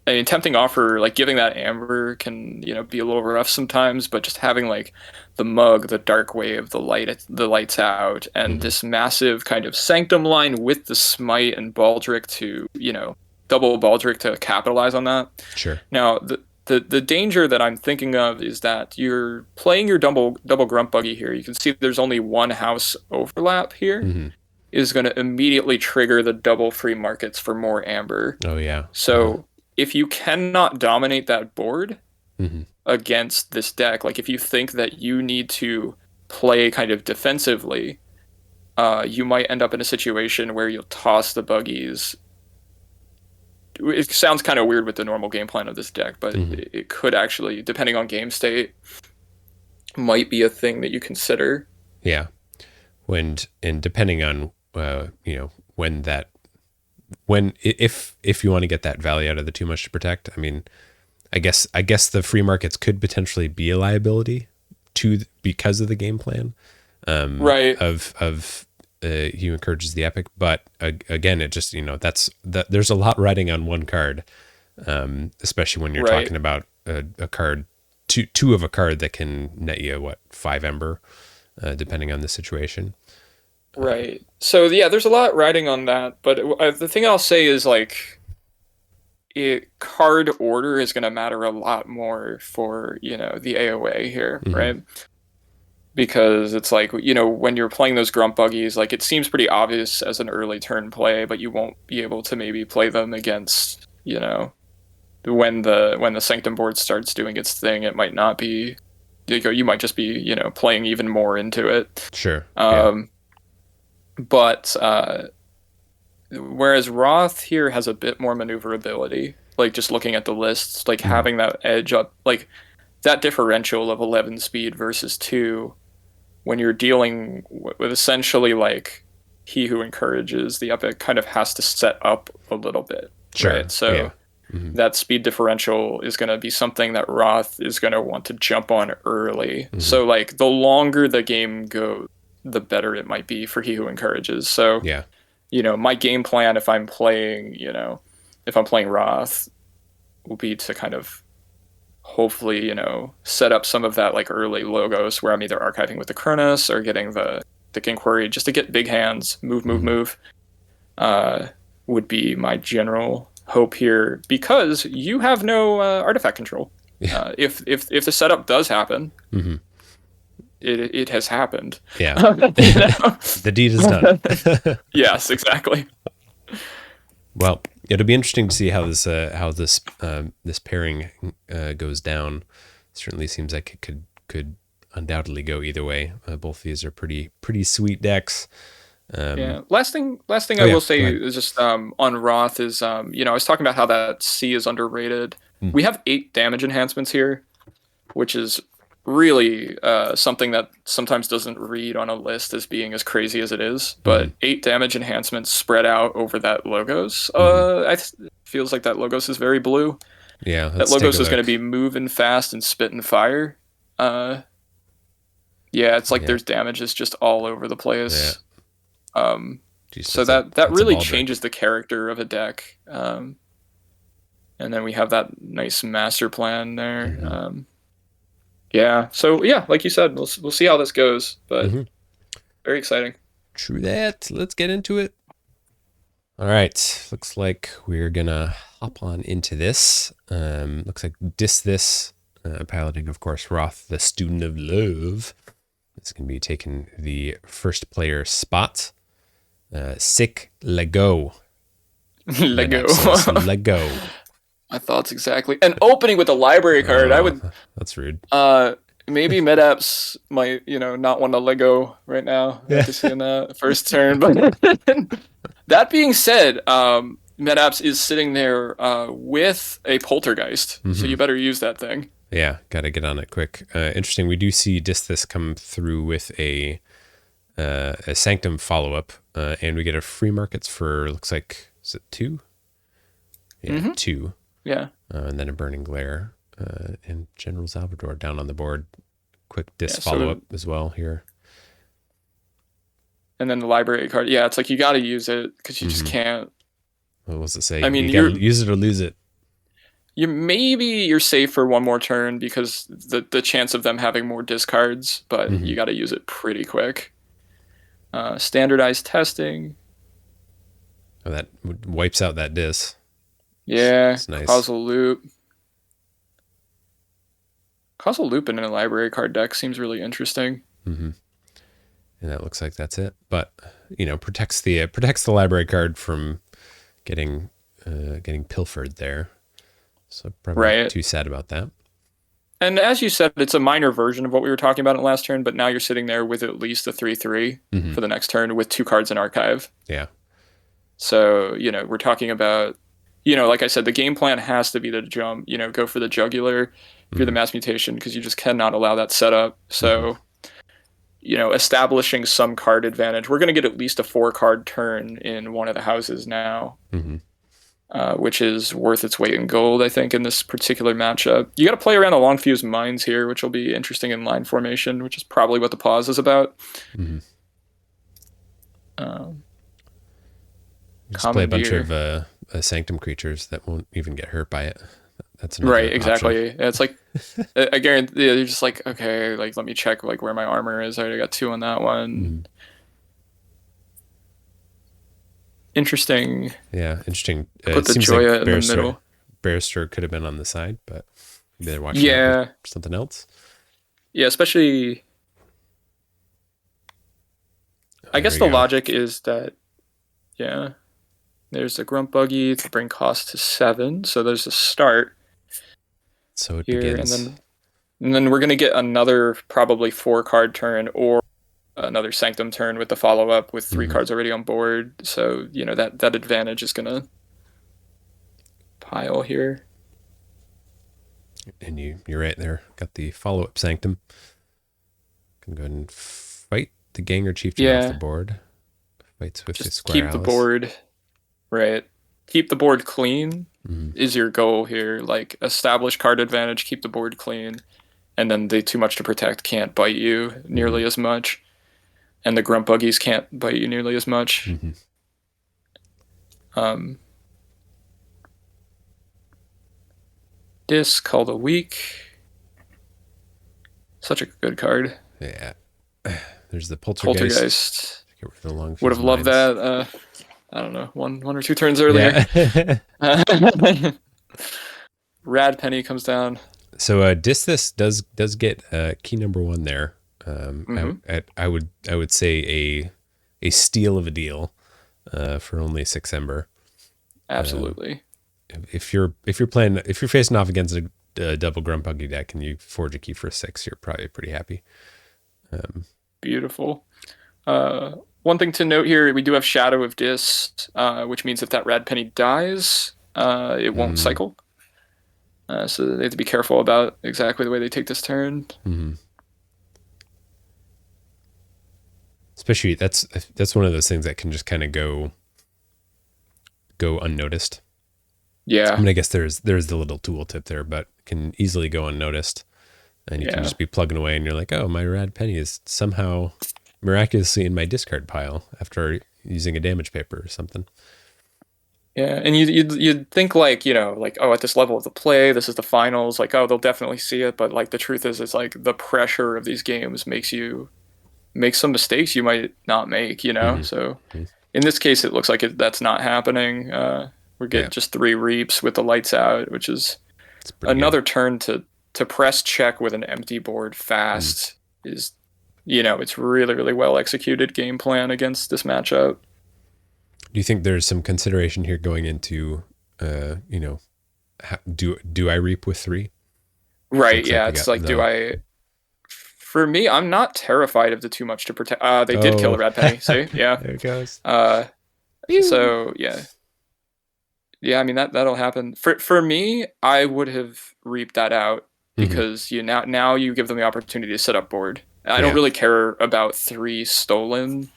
I mean, tempting offer, like giving that Amber can, be a little rough sometimes, but just having like the Mug, the Dark Wave, the Lights Out, and this massive kind of Sanctum line with the Smite and Baldric to, double Baldric to capitalize on that. Sure. Now, the danger that I'm thinking of is that you're playing your double grunt buggy here. You can see there's only one house overlap here. Is going to immediately trigger the double free markets for more Amber. Oh yeah. So if you cannot dominate that board against this deck, like if you think that you need to play kind of defensively, you might end up in a situation where you'll toss the buggies. It sounds kind of weird with the normal game plan of this deck, but it could actually, depending on game state, might be a thing that you consider. Yeah. And depending on, if you want to get that value out of the too much to protect, I mean, I guess the free markets could potentially be a liability because of the game plan, right? Of He Who Encourages the Epic, but again, it just there's a lot riding on one card, especially when you're talking about a card two of a card that can net you 5 ember, depending on the situation. Right. So yeah, there's a lot riding on that, but the thing I'll say is like card order is going to matter a lot more for, the AoA here, right? Because it's like, when you're playing those grunt buggies, like it seems pretty obvious as an early turn play, but you won't be able to maybe play them against, when the Sanctum board starts doing its thing. It might not be, you might just be, playing even more into it. Sure. But whereas Roth here has a bit more maneuverability, like just looking at the lists, like having that edge up, like that differential of 11 speed versus 2, when you're dealing with essentially like he who encourages, the epic kind of has to set up a little bit. Sure. Right? So that speed differential is going to be something that Roth is going to want to jump on early. So like the longer the game goes, the better it might be for he who encourages. So my game plan if I'm playing Roth will be to kind of hopefully, set up some of that like early logos where I'm either archiving with the Cronus or getting the Inquiry just to get big hands, move, would be my general hope here, because you have no artifact control. If the setup does happen, it has happened. Yeah. The deed is done. Yes, exactly. Well, it'll be interesting to see how this pairing goes down. Certainly seems like it could undoubtedly go either way. Both of these are pretty sweet decks. Last thing I will say is just on Roth is I was talking about how that C is underrated. We have 8 damage enhancements here, which is really something that sometimes doesn't read on a list as being as crazy as it is, but 8 damage enhancements spread out over that Logos. Feels like that Logos is very blue. Yeah, that Logos is going to be moving fast and spitting fire. It's like there's damages just all over the place. Jeez, so that really changes the character of a deck. And then we have that nice master plan there. So like you said, we'll see how this goes, but very exciting. True that. Let's get into it. All right, looks like we're gonna hop on into this. Looks like Disthis, piloting, of course, Roth, the student of love. It's gonna be taking the first player spot. Sick Lego. Lego. Lego. My thoughts exactly. And opening with a library card, I would. That's rude. Maybe Medaps might, not want to Lego right now. Just seeing that first turn. But that being said, Medaps is sitting there with a Poltergeist, so you better use that thing. Yeah, got to get on it quick. Interesting. We do see Disthis come through with a Sanctum follow-up, and we get a free markets for, looks like, is it 2? Yeah, 2. Yeah. And then a Burning Glare and General Salvador down on the board. Quick follow-up as well here. And then the library card. Yeah, it's like you got to use it because you just can't. What was it say? I mean, you got to use it or lose it. You're safe for one more turn because the chance of them having more discards, but you got to use it pretty quick. Standardized testing. Oh, that wipes out that dis. Yeah, that's nice. Causal Loop. Causal Loop in a library card deck seems really interesting. And that looks like that's it. But protects the library card from getting pilfered there. So probably not too sad about that. And as you said, it's a minor version of what we were talking about in last turn, but now you're sitting there with at least a 3/3 for the next turn with 2 cards in archive. Yeah. So, we're talking about, like I said, the game plan has to be to jump, go for the jugular if you're the mass mutation, because you just cannot allow that setup. So, establishing some card advantage. We're going to get at least a 4-card turn in one of the houses now, which is worth its weight in gold, I think, in this particular matchup. You got to play around the long fuse mines here, which will be interesting in line formation, which is probably what the pause is about. Just play a bunch of Sanctum creatures that won't even get hurt by it. That's another Right, exactly. option. Yeah, it's like I guarantee you're just like, okay, like let me check like where my armor is. I already got 2 on that one. Mm. Interesting. Yeah, interesting. Put It the seems like Joya in the middle. Barrister could have been on the side, but maybe they're watching out for Yeah, something else. yeah. Especially, Oh, I there guess we the go. logic is that yeah, there's a grunt buggy to bring cost to 7. So there's a start So it here, begins. and then we're gonna get another probably 4 card turn or another Sanctum turn with the follow up with 3 Hmm. cards already on board. So that advantage is gonna pile here. And you're right there. Got the follow up Sanctum. Can go ahead and fight the Ganger Chieftain off the Yeah, board. Fights with the just Squire keep the Alice. board right. Keep the board clean Mm-hmm. is your goal here. Like establish card advantage, keep the board clean, and then the too much to protect can't bite you nearly as much, and the grunt buggies can't bite you nearly as much. Mm-hmm. Um, Disc called a weak. Such a good card. Yeah. There's the Poltergeist. Poltergeist. Get rid of the long Would have fuse loved mines. that. I don't know, one or 2 turns earlier. Yeah. Rad Penny comes down. So Disthis does get key number 1 there. I would say a steal of a deal for only 6 Ember. Absolutely. If you're facing off against a double grunt buggy deck and you forge a key for a 6, you're probably pretty happy. Beautiful. One thing to note here, we do have Shadow of Dis, which means if that Rad Penny dies, it won't cycle. So they have to be careful about exactly the way they take this turn. Mm-hmm. Especially that's one of those things that can just kind of go unnoticed. Yeah. I mean, I guess there's the little tooltip there, but can easily go unnoticed, and you can just be plugging away, and you're like, oh, my Rad Penny is somehow miraculously in my discard pile after using a damage paper or something. Yeah, and you'd think like, like, oh, at this level of the play, this is the finals, like, oh, they'll definitely see it, but like the truth is it's like the pressure of these games makes you make some mistakes you might not make, Mm-hmm. So in this case it looks like that's not happening. We're getting just 3 reaps with the lights out, which is another turn to press check with an empty board fast is, it's really, really well executed game plan against this matchup. Do you think there's some consideration here going into, do I reap with 3? Right. Yeah. It's like, for me, I'm not terrified of the too much to protect. They did kill a Rad Penny. See? Yeah. There it goes. So yeah. Yeah. I mean, that'll happen. For me, I would have reaped that out because now you give them the opportunity to set up board. I don't really care about 3 stolen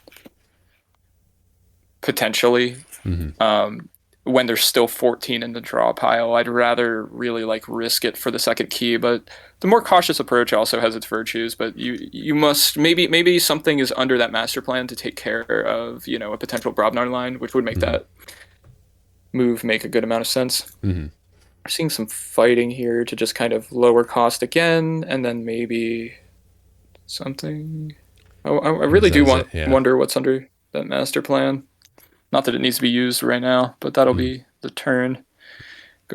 potentially. When there's still 14 in the draw pile, I'd rather really like risk it for the second key. But the more cautious approach also has its virtues. But you must maybe something is under that master plan to take care of a potential Brobnar line, which would make that move make a good amount of sense. We're seeing some fighting here to just kind of lower cost again, and then maybe something. I really do wonder what's under that master plan. Not that it needs to be used right now, but that'll be the turn.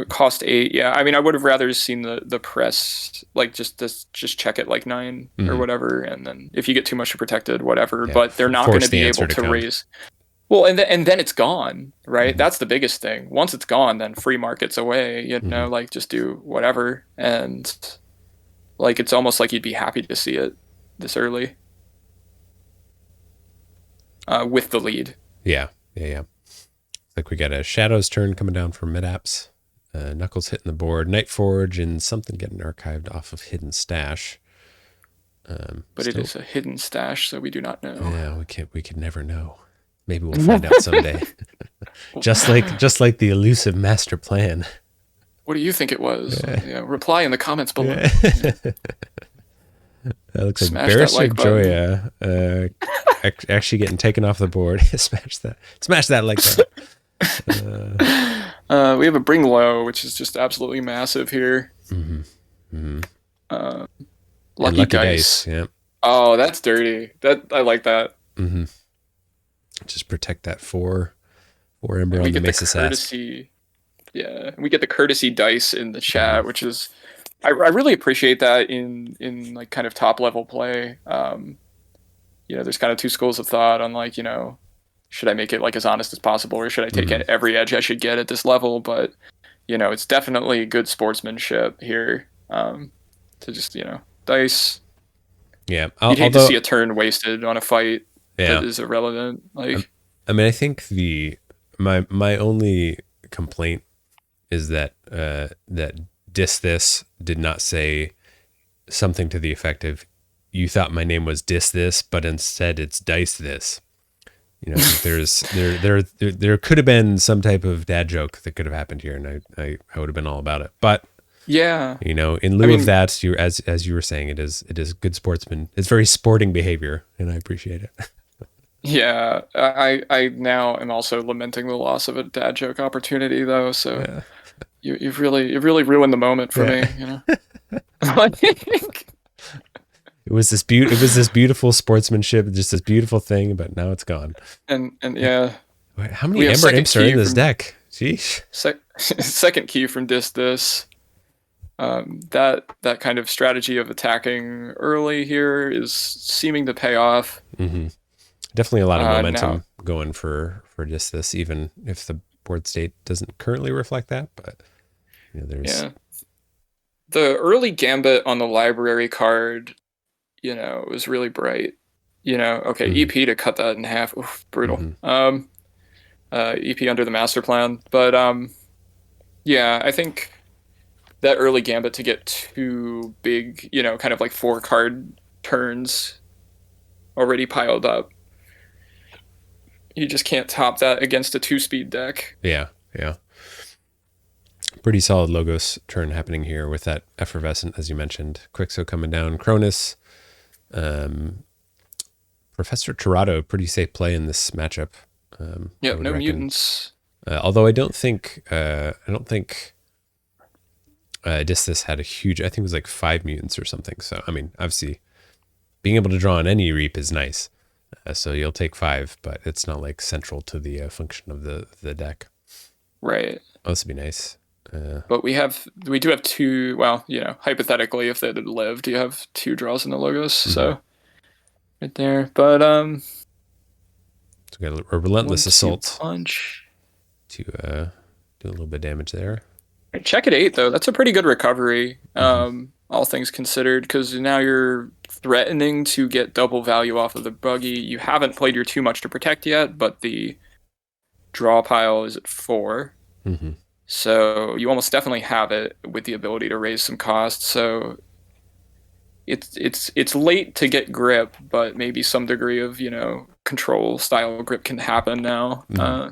Cost 8. Yeah, I mean, I would have rather seen the press, like just check it like 9 or whatever, and then if you get too much protected, whatever. Yeah. But they're not going to be able to raise. Well, and then it's gone, right? That's the biggest thing. Once it's gone, then free market's away. Like just do whatever, and like it's almost like you'd be happy to see it this early with the lead. Yeah. Like we got a Shadow's turn coming down from Medaps. Knuckles hitting the board. Night Forge and something getting archived off of Hidden Stash. But it is a hidden stash, so we do not know. Yeah, we could never know. Maybe we'll find out someday. just like the elusive master plan. What do you think it was? Yeah, reply in the comments below. That looks like Barrister Joya actually getting taken off the board. Smash that like button. We have a bring low, which is just absolutely massive here. Mm-hmm. Mm-hmm. Uh, And lucky lucky dice. dice. Yeah. Oh, that's dirty. That I like that. Mm-hmm. Just protect that four ember And we on the get the Mesa Sask. courtesy. Yeah, we get the courtesy dice in the Mm-hmm. chat, which is I really appreciate that in like kind of top level play. There's kind of two schools of thought on like should I make it like as honest as possible, or should I take Mm-hmm. every edge I should get at this level? But it's definitely good sportsmanship here. To just dice. Yeah. You'd hate to Although, see a turn wasted on a fight that yeah. is irrelevant. Um, Like, I mean, I think my only complaint is that Disthis did not say something to the effect of, "You thought my name was Disthis, but instead it's Dice this." I think there could have been some type of dad joke that could have happened here, and I would have been all about it. But yeah, in I lieu of mean, that, as you were saying, it is good sportsman. It's very sporting behavior, and I appreciate it. yeah. I now am also lamenting the loss of a dad joke opportunity, though. So Yeah. you've really ruined the moment for Yeah. me. Like, It was this beautiful sportsmanship, just this beautiful thing, but now it's gone. and yeah, Wait, how many we have Ember second Imps are in key this from deck? Sheesh. second key from Disthis. That kind of strategy of attacking early here is seeming to pay off. Mm-hmm. Definitely a lot of Now, momentum going for just this, even if the board state doesn't currently reflect that. But there's. yeah, the early gambit on the library card, was really bright. Okay, Mm-hmm. EP to cut that in half, oof, brutal. Mm-hmm. EP under the master plan, but yeah, I think that early gambit to get two big, kind of like 4 card turns already piled up. You just can't top that against a 2-speed deck. Yeah, yeah. Pretty solid Logos turn happening here with that Effervescent, as you mentioned. Quixo coming down. Cronus. Professor Tirado, pretty safe play in this matchup. Yeah, I would no reckon. mutants. Although I don't think Disthis had a huge. I think it was like 5 mutants or something. So I mean, obviously, being able to draw on any reap is nice. So you'll take 5, but it's not like central to the function of the deck. Right. Oh, this would be nice. But we do have 2. Well, hypothetically, if they had lived, you have 2 draws in the Logos. Mm-hmm. So right there. But so we got a relentless 1-2 assault punch to do a little bit of damage there. Check at 8 though. That's a pretty good recovery. Mm-hmm. All things considered, because now you're threatening to get double value off of the buggy. You haven't played your too much to protect yet, but the draw pile is at 4. Mm-hmm. So you almost definitely have it with the ability to raise some costs. So it's late to get grip, but maybe some degree of control style grip can happen now. Mm-hmm.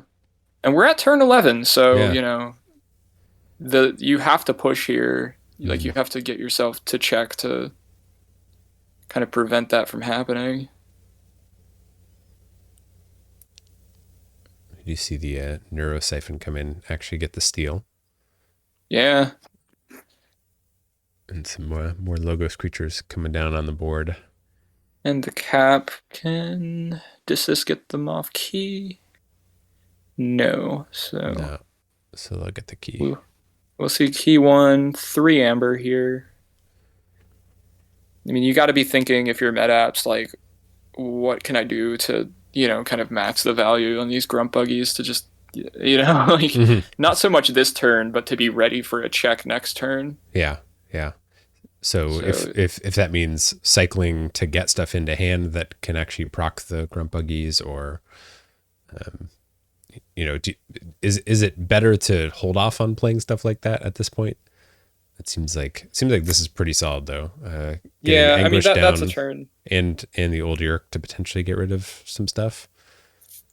And we're at turn 11, so Yeah. you have to push here. Like, Mm-hmm. you have to get yourself to check to kind of prevent that from happening. You see the Neurosiphon come in, actually get the steal. Yeah. And some more Logos creatures coming down on the board. And the cap, can Disthis get them off key? No. No. So they'll get the key. We'll see key 1, 3 amber here. I mean, you got to be thinking, if you're Medaps, like, what can I do to, kind of max the value on these grunt buggies to just, like, Mm-hmm. not so much this turn, but to be ready for a check next turn. Yeah, yeah. So if that means cycling to get stuff into hand that can actually proc the grunt buggies, or is it better to hold off on playing stuff like that at this point? It seems like this is pretty solid though. Yeah, I mean, Anguish that's a down turn. and the old Yerk to potentially get rid of some stuff.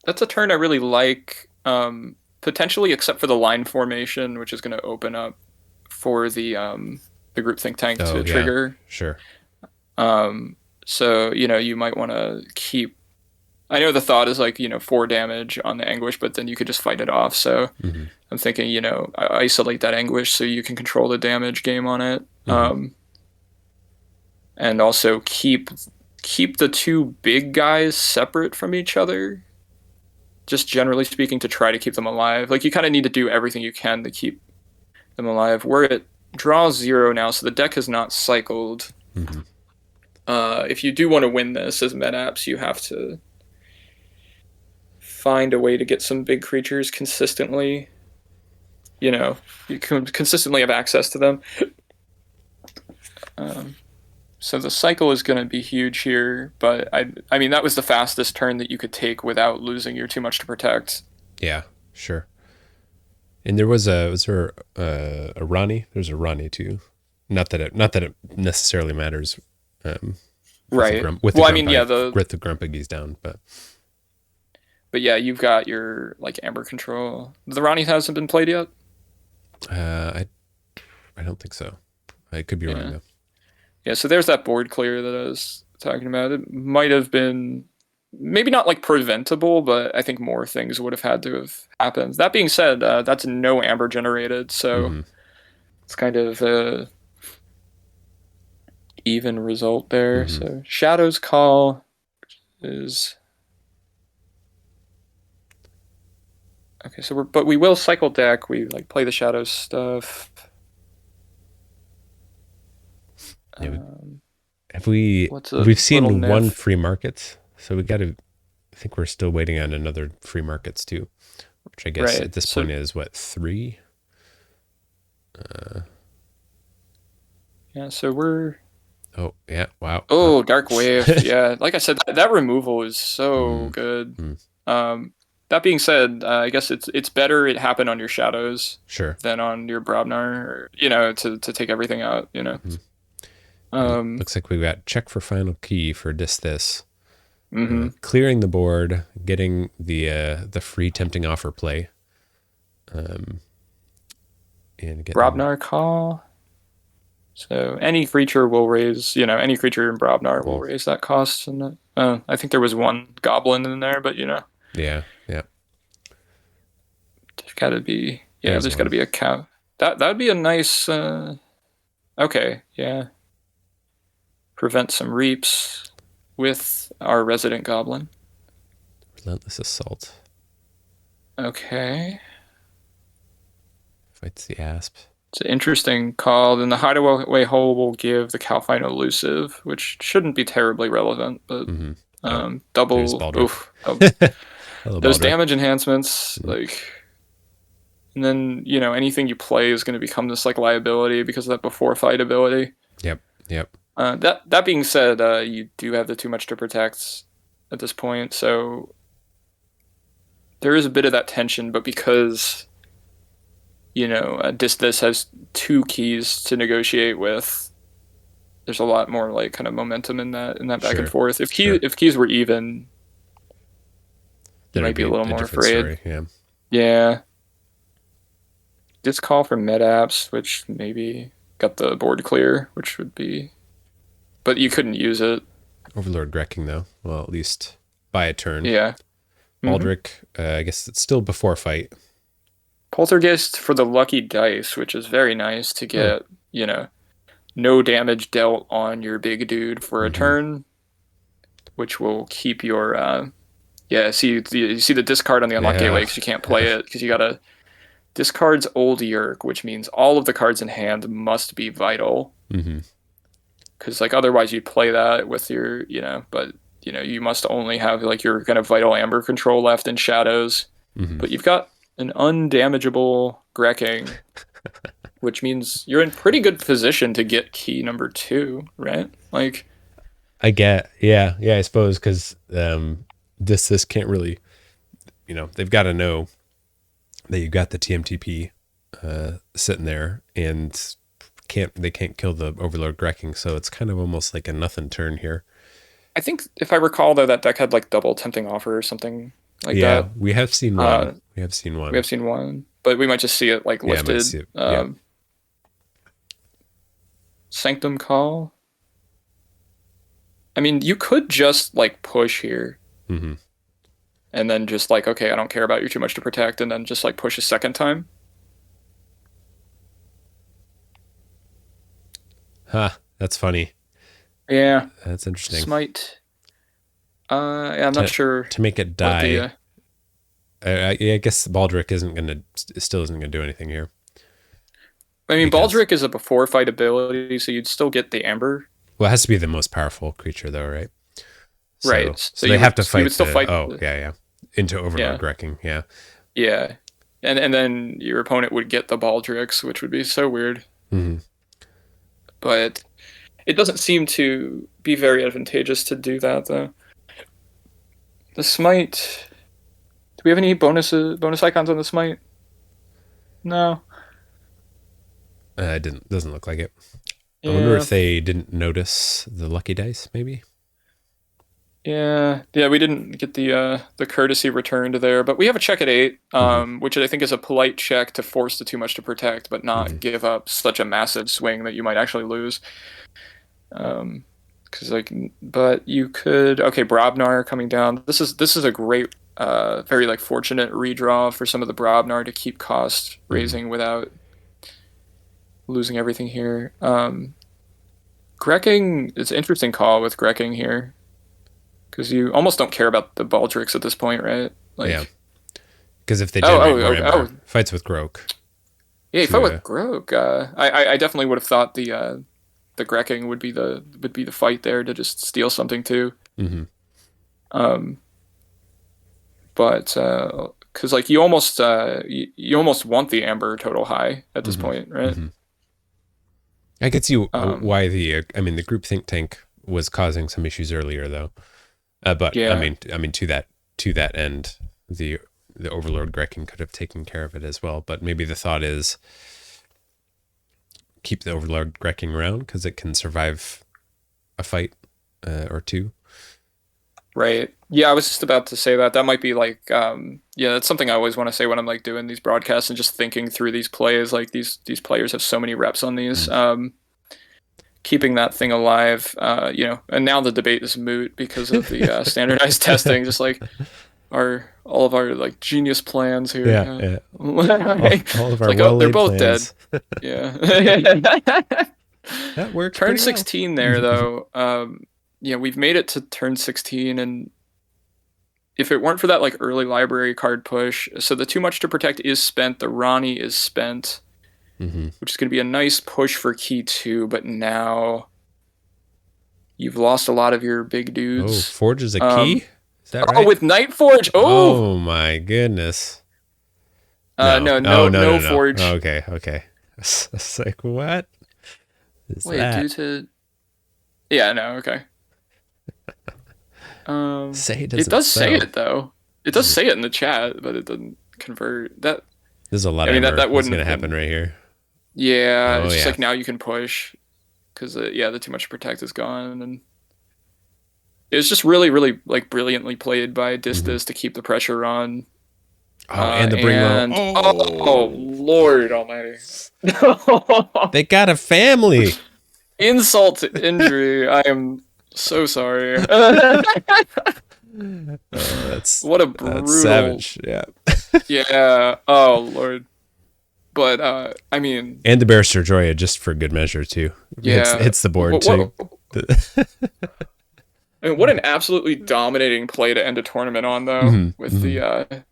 That's a turn I really like, potentially, except for the line formation, which is going to open up for the group think tank to trigger. Sure. So you might want to keep I know the thought is like, 4 damage on the Anguish, but then you could just fight it off. So Mm-hmm. I'm thinking, isolate that Anguish so you can control the damage game on it. Mm-hmm. And also keep the two big guys separate from each other. Just generally speaking, to try to keep them alive. Like you kind of need to do everything you can to keep them alive. We're at draw 0 now, so the deck has not cycled. Mm-hmm. If you do want to win this as Medaps, you have to find a way to get some big creatures consistently. You can consistently have access to them. So the cycle is going to be huge here, but I mean that was the fastest turn that you could take without losing your too much to protect. Yeah, sure. And was there a Ronnie? There's a Ronnie too. Not that it necessarily matters. Right. With the Grumpiggies down, but yeah, you've got your like Amber Control. The Ronnie hasn't been played yet. I don't think so. I could be wrong though. Yeah, so there's that board clear that I was talking about. It might have been maybe not like preventable, but I think more things would have had to have happened. That being said, that's no Amber generated, so it's kind of a even result there. Mm-hmm. So Shadow's Call is okay. So but we will cycle deck. We like play the Shadows stuff. Yeah, we've seen one free markets, so we got to. I think we're still waiting on another free markets too, which I guess at this point is what, 3. Yeah, so we're. Oh yeah! Wow. Oh, Dark Wave. Yeah, like I said, that removal is so good. That being said, I guess it's better it happened on your Shadows, than on your Brobnar. To take everything out. Looks like we've got check for final key for Disthis. Clearing the board, getting the free tempting offer play. And Brobnar Call. So any creature will raise, any creature in Brobnar will raise that cost. And I think there was one goblin in there, but Yeah. There's got to be, there's got to be a cow. That would be a nice. Okay, yeah. Prevent some reaps with our resident goblin. Relentless Assault. Okay. Fights the Asp. It's an interesting call. Then the Hideaway Hole will give the Calfine Elusive, which shouldn't be terribly relevant, but double oof. Those damage enhancements, and then anything you play is going to become this like liability because of that before fight ability. Yep. That being said, you do have the too much to protect at this point, so there is a bit of that tension, but because Disthis has 2 keys to negotiate with, there's a lot more like kind of momentum in that back and forth. If keys were even, you might be a little more afraid. Story, yeah. This call for Medaps, which maybe got the board clear, which would be, but you couldn't use it. Overlord Grecking though. Well, at least by a turn. Yeah. Baldric, I guess it's still before fight. Poltergeist for the lucky dice, which is very nice to get, no damage dealt on your big dude for a turn, which will keep your, you see the discard on the Unlock Gateway because you can't play it because you got to discards Old Yerk, which means all of the cards in hand must be vital. Because otherwise you'd play that with your, but you must only have your kind of vital Amber Control left in Shadows. But you've got an undamageable Grecking, which means you're in pretty good position to get key number 2, right? I get, I suppose, because this can't really, they've got to know that you got the TMTP sitting there, and they can't kill the Overlord Grecking, so it's kind of almost like a nothing turn here. I think if I recall though, that deck had double tempting offer or something like that. Yeah, we have seen one. We have seen one, but we might just see it lifted. Might see it. Sanctum Call. I mean, you could just push here. and then just like, okay, I don't care about you too much to protect, and then just like push a second time. Huh. That's funny. Yeah, That's interesting. smite. Yeah, I'm not To sure to make it what the die. I guess Baldric still isn't gonna do anything here I mean, because Baldric is a before fight ability, so you'd still get the Amber. well, it has to be the most powerful creature though, right? Right. So So they have to you would fight still the fight yeah into yeah. Overlord wrecking yeah. Yeah. And then your opponent would get the Baldrix, which would be so weird. Mm-hmm. But it doesn't seem to be very advantageous to do that though. The smite. Do we have any bonus icons on the smite? No. It doesn't look like it. I wonder Yeah. if they didn't notice the lucky dice, maybe. Yeah, yeah, we didn't get the courtesy returned there, but we have a check at 8, Mm-hmm. which I think is a polite check to force the too much to protect, but Mm-hmm. not give up such a massive swing that you might actually lose. Because like, but you could Brobnar coming down. This is a great, very like fortunate redraw for some of the Brobnar to keep cost Mm-hmm. raising without losing everything here. Grecking, it's an interesting call with Grecking here. Because you almost don't care about the Baldrix at this point, right? Yeah, Like, because if they generate more Ember, oh, fights with Grok yeah, if I to with Grog, I definitely would have thought the Grecking would be the fight there to just steal something too. mm-hmm. Um, but because like you almost want the Amber total high at this Mm-hmm. point, right? Mm-hmm. I could see Um, why I mean, the group think tank was causing some issues earlier, though. But yeah, I mean, to that end, the Overlord Grekin could have taken care of it as well. But maybe the thought is keep the Overlord Grekin around because it can survive a fight or two. right. Yeah, I was just about to say that. That might be like, yeah, that's something I always want to say when I'm like doing these broadcasts and just thinking through these plays. Like these players have so many reps on these. Mm. Keeping that thing alive, and now the debate is moot because of the standardized testing. Just like all of our like genius plans here. Yeah, yeah. All of It's our like, oh, well they're laid both dead. plans. Yeah. That works Turn pretty well. 16 there though. Yeah, we've made it to turn 16, and if it weren't for that like early library card push, so the too much to protect is spent. The Ronnie is spent, Mm-hmm. which is going to be a nice push for key 2. But now you've lost a lot of your big Oh, dudes. Forge is a key? Is that Oh, right? with Night Forge. Oh, Oh my goodness. No. no, Oh, no, no, no no. Forge. Oh, okay, okay. It's like, what is Wait, that? due to yeah, no, okay. Say It doesn't does say sell. it though. It does say it in the chat, but it doesn't convert. That There's a lot I of mean Ember that that's wouldn't going to have happen been. right here. Yeah, Oh, it's just yeah. like now you can push because yeah, the too much protect is gone, and it was just really, really like brilliantly played by Mm-hmm. Disthis to keep the pressure on. Oh, and the bring low. And oh Oh, Lord Almighty, they got a family. insult to injury. I am so sorry. Oh, What a that's brutal. savage. Yeah. Yeah. Oh Lord. But I mean, And the Barrister Joya just for good measure too. yeah. Hits the board too. I mean, what an absolutely dominating play to end a tournament on, though, Mm-hmm. with Mm-hmm. the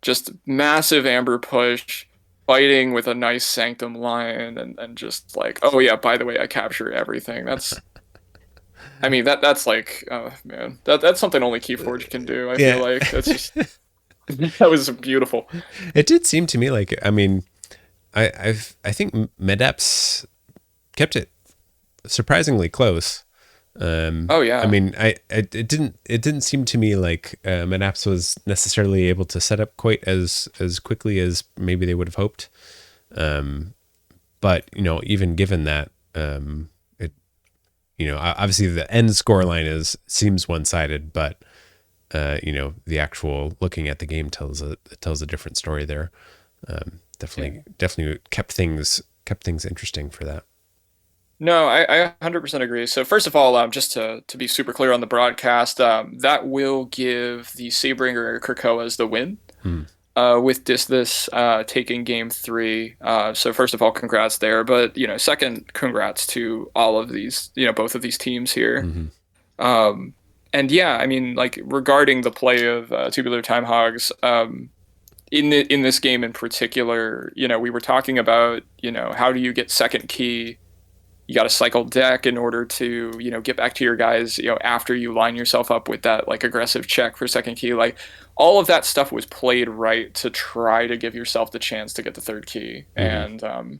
just massive Amber push, fighting with a nice Sanctum line, and just like, oh yeah, by the way, I capture everything. I mean, that's like, oh man, that's something only Keyforge can do. I feel Yeah. like that's just that was beautiful. It did seem to me like, I mean, I think Medaps kept it surprisingly close. Oh I yeah, mean, it didn't seem to me like Medaps was necessarily able to set up quite as quickly as maybe they would have hoped. But you know, even given that, it, you know, obviously the end score line seems one sided, but you know, the actual looking at the game tells a different story there. yeah. Definitely kept things interesting for that. No, I 100% agree. So first of all, just to be super clear on the broadcast, that will give the SeABRinger Kekoas the win. Hmm. With Disthis taking game three. So first of all, congrats there. But second, congrats to all of these, both of these teams here. Hmm. Um, and yeah, I mean, like regarding the play of Tubular Timehogs, in this game in particular, we were talking about, how do you get second key? You got to cycle deck in order to get back to your guys after you line yourself up with that like aggressive check for second key. Like all of that stuff was played right to try to give yourself the chance to get the third key. Hmm.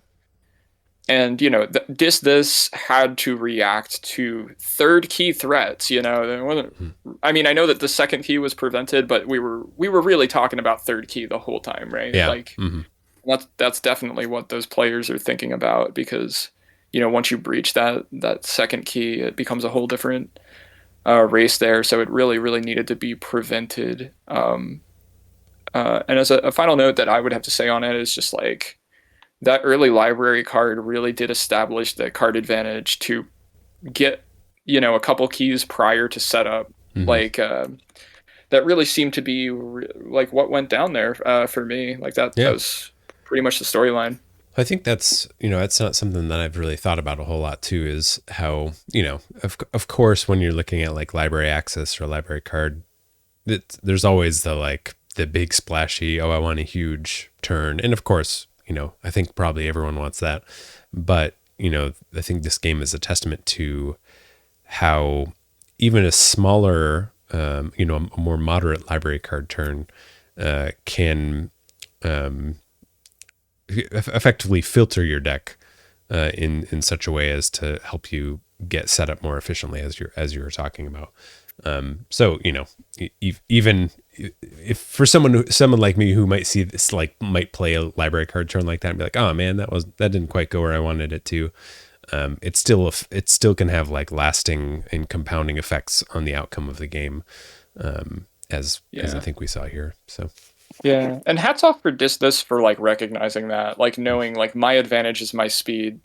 And this had to react to third key threats. There wasn't. I mean, I know that the second key was prevented, but we were really talking about third key the whole time, right? Yeah. Like Hmm. that's definitely what those players are thinking about, because once you breach that second key, it becomes a whole different race there. So it really, really needed to be prevented. And as a final note that I would have to say on it is just like that early library card really did establish the card advantage to get a couple keys prior to setup. Hmm. Like that really seemed to be like what went down there for me. Like that Yeah. was pretty much the storyline. I think that's not something that I've really thought about a whole lot too, is how, of course, when you're looking at like library access or library card, there's always the big splashy, oh, I want a huge turn. And of course, I think probably everyone wants that. But, I think this game is a testament to how even a smaller, a more moderate library card turn can effectively filter your deck in such a way as to help you get set up more efficiently, as you were talking about. So even if for someone like me who might see this, like might play a library card turn like that and be like, oh man, that didn't quite go where I wanted it to. It still can have like lasting and compounding effects on the outcome of the game, as I think we saw here. So. Yeah, and hats off for this for like recognizing that, like knowing like my advantage is my speed,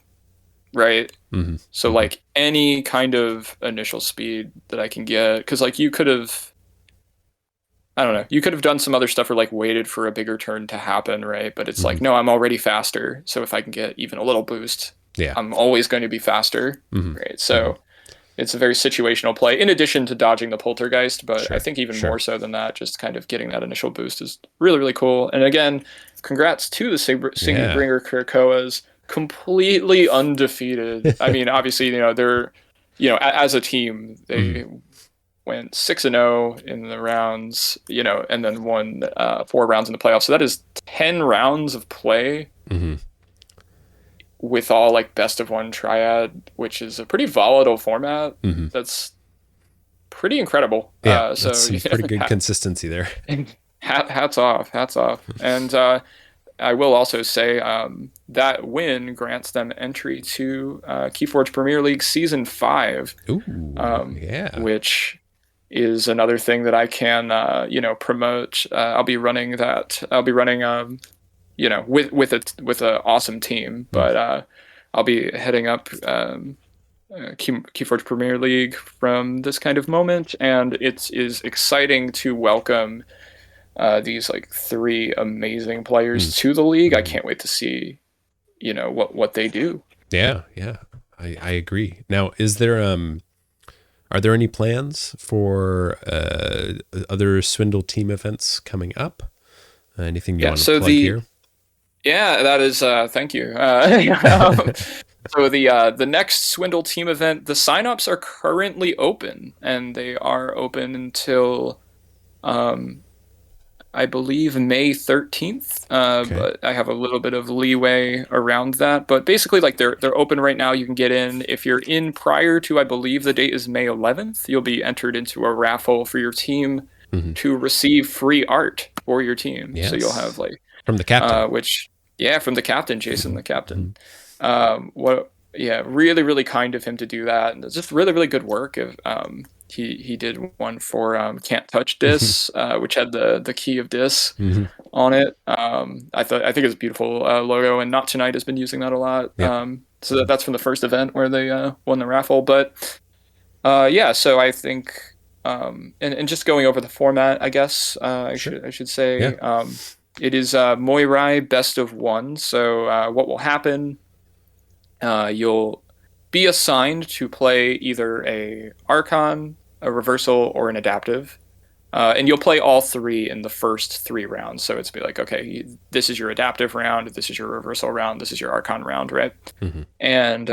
right? Mm-hmm. So Mm-hmm. like any kind of initial speed that I can get, because like you could have, I don't know, you could have done some other stuff or like waited for a bigger turn to happen, right? But it's Mm-hmm. like, no, I'm already faster. So if I can get even a little boost, Yeah. I'm always going to be faster, Mm-hmm. right? Mm-hmm. So it's a very situational play, in addition to dodging the poltergeist. But I Sure. think even Sure. more so than that, just kind of getting that initial boost is really, really cool. And again, congrats to the Yeah. SeABRinger Kekoas, completely undefeated. I mean, obviously, they're, as a team, Mm-hmm. they went 6-0 in the rounds, and then won 4 rounds in the playoffs. So that is 10 rounds of play Mm-hmm. with all like best of one triad, which is a pretty volatile format. Mm-hmm. That's pretty incredible. Yeah, So that's some pretty good consistency there. hats off, hats off. And I will also say that win grants them entry to Keyforge Premier League Season 5, Ooh, yeah. which is another thing that I can promote. I'll be running that. I'll be running with an awesome team, but I'll be heading up Keyforge Premier League from this kind of moment, and it is exciting to welcome these like three amazing players to the league. I can't wait to see what they do. Yeah, yeah. I agree. Now, are there any plans for other Swindle team events coming up? Anything you want to plug here? Yeah, that is thank you. So the next Swindle team event, the signups are currently open, and they are open until I believe May 13th. Okay. But I have a little bit of leeway around that. But basically, like they're open right now. You can get in if you're in prior to, I believe the date is May 11th. You'll be entered into a raffle for your team Mm-hmm. to receive free art for your team. Yes. So you'll have like From the captain. from the captain, Jason, the captain. Mm-hmm. Really, really kind of him to do that, and it's just really, really good work. He did one for Can't Touch Dis, which had the key of Dis Mm-hmm. on it. I think it's a beautiful logo, and Not Tonight has been using that a lot. Yeah. So that's from the first event where they won the raffle. But yeah, so I think and just going over the format, I guess Sure. I should Yeah. say it is Moirai best of one. So what will happen? You'll be assigned to play either a Archon, a Reversal, or an Adaptive. And you'll play all three in the first 3 rounds. So it's be like, okay, this is your adaptive round, this is your reversal round, this is your Archon round, right? Mm-hmm. And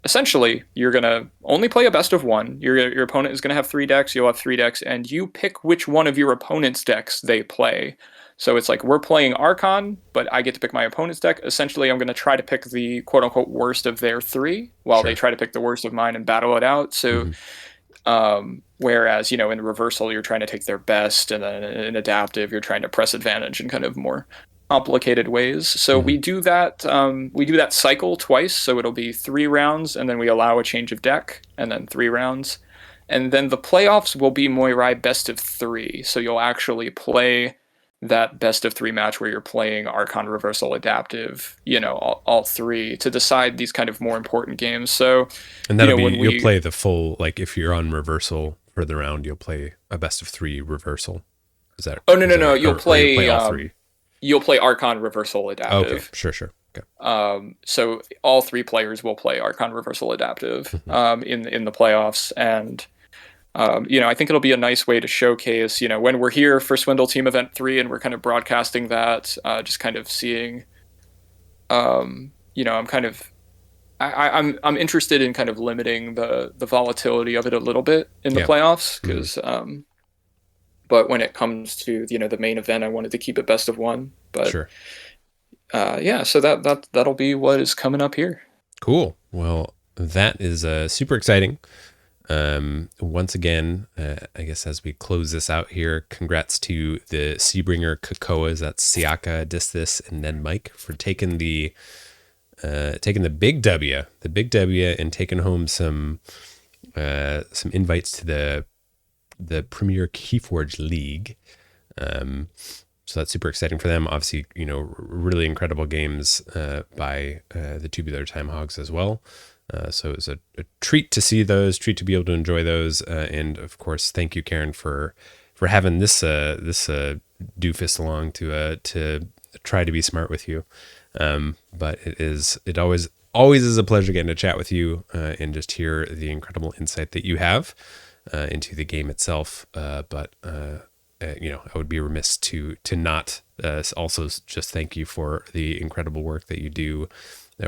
essentially, you're gonna only play a best of one. Your opponent is gonna have 3 decks. You'll have 3 decks, and you pick which one of your opponent's decks they play. So it's like we're playing Archon, but I get to pick my opponent's deck. Essentially, I'm going to try to pick the quote unquote worst of their 3 while they Sure. try to pick the worst of mine and battle it out. So whereas, in reversal, you're trying to take their best, and then in adaptive, you're trying to press advantage in kind of more complicated ways. So we do that. We do that cycle twice. So it'll be 3 rounds, and then we allow a change of deck, and then 3 rounds, and then the playoffs will be Moirai best of 3. So you'll actually play that best of 3 match where you're playing Archon, Reversal, Adaptive, all 3 to decide these kind of more important games. So, And that'll be, you'll play the full, like if you're on reversal for the round, you'll play a best of 3 reversal. Is that? Oh, no. Right? You'll play all 3. You'll play Archon, Reversal, Adaptive. Okay. Sure. Okay. So all 3 players will play Archon, Reversal, Adaptive in the playoffs. And I think it'll be a nice way to showcase, when we're here for Swindle Team Event 3 and we're kind of broadcasting that, just kind of seeing, I'm interested in kind of limiting the volatility of it a little bit in the playoffs, because, but when it comes to, the main event, I wanted to keep it best of one. But sure. So that'll be what is coming up here. Cool. Well, that is super exciting. Once again, I guess as we close this out here, congrats to the SeABRinger Kekoas. That's Siaka, Disthis, and then Mike for taking the big W, and taking home some invites to the Premier Keyforge League. So that's super exciting for them. Obviously, really incredible games by the Tubular Timehogs as well. So it was a treat to see those, treat to be able to enjoy those, and of course, thank you, Karen, for having this doofus along to try to be smart with you. But it always is a pleasure getting to chat with you and just hear the incredible insight that you have into the game itself. But I would be remiss to not also just thank you for the incredible work that you do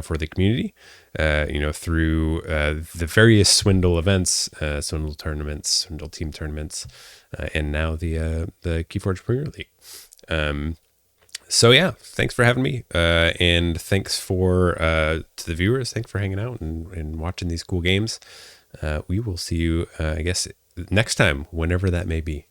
for the community, through the various Swindle events, Swindle tournaments, Swindle team tournaments, and now the Keyforge Premier League. So yeah, thanks for having me, and thanks to the viewers. Thanks for hanging out and watching these cool games. We will see you, I guess, next time, whenever that may be.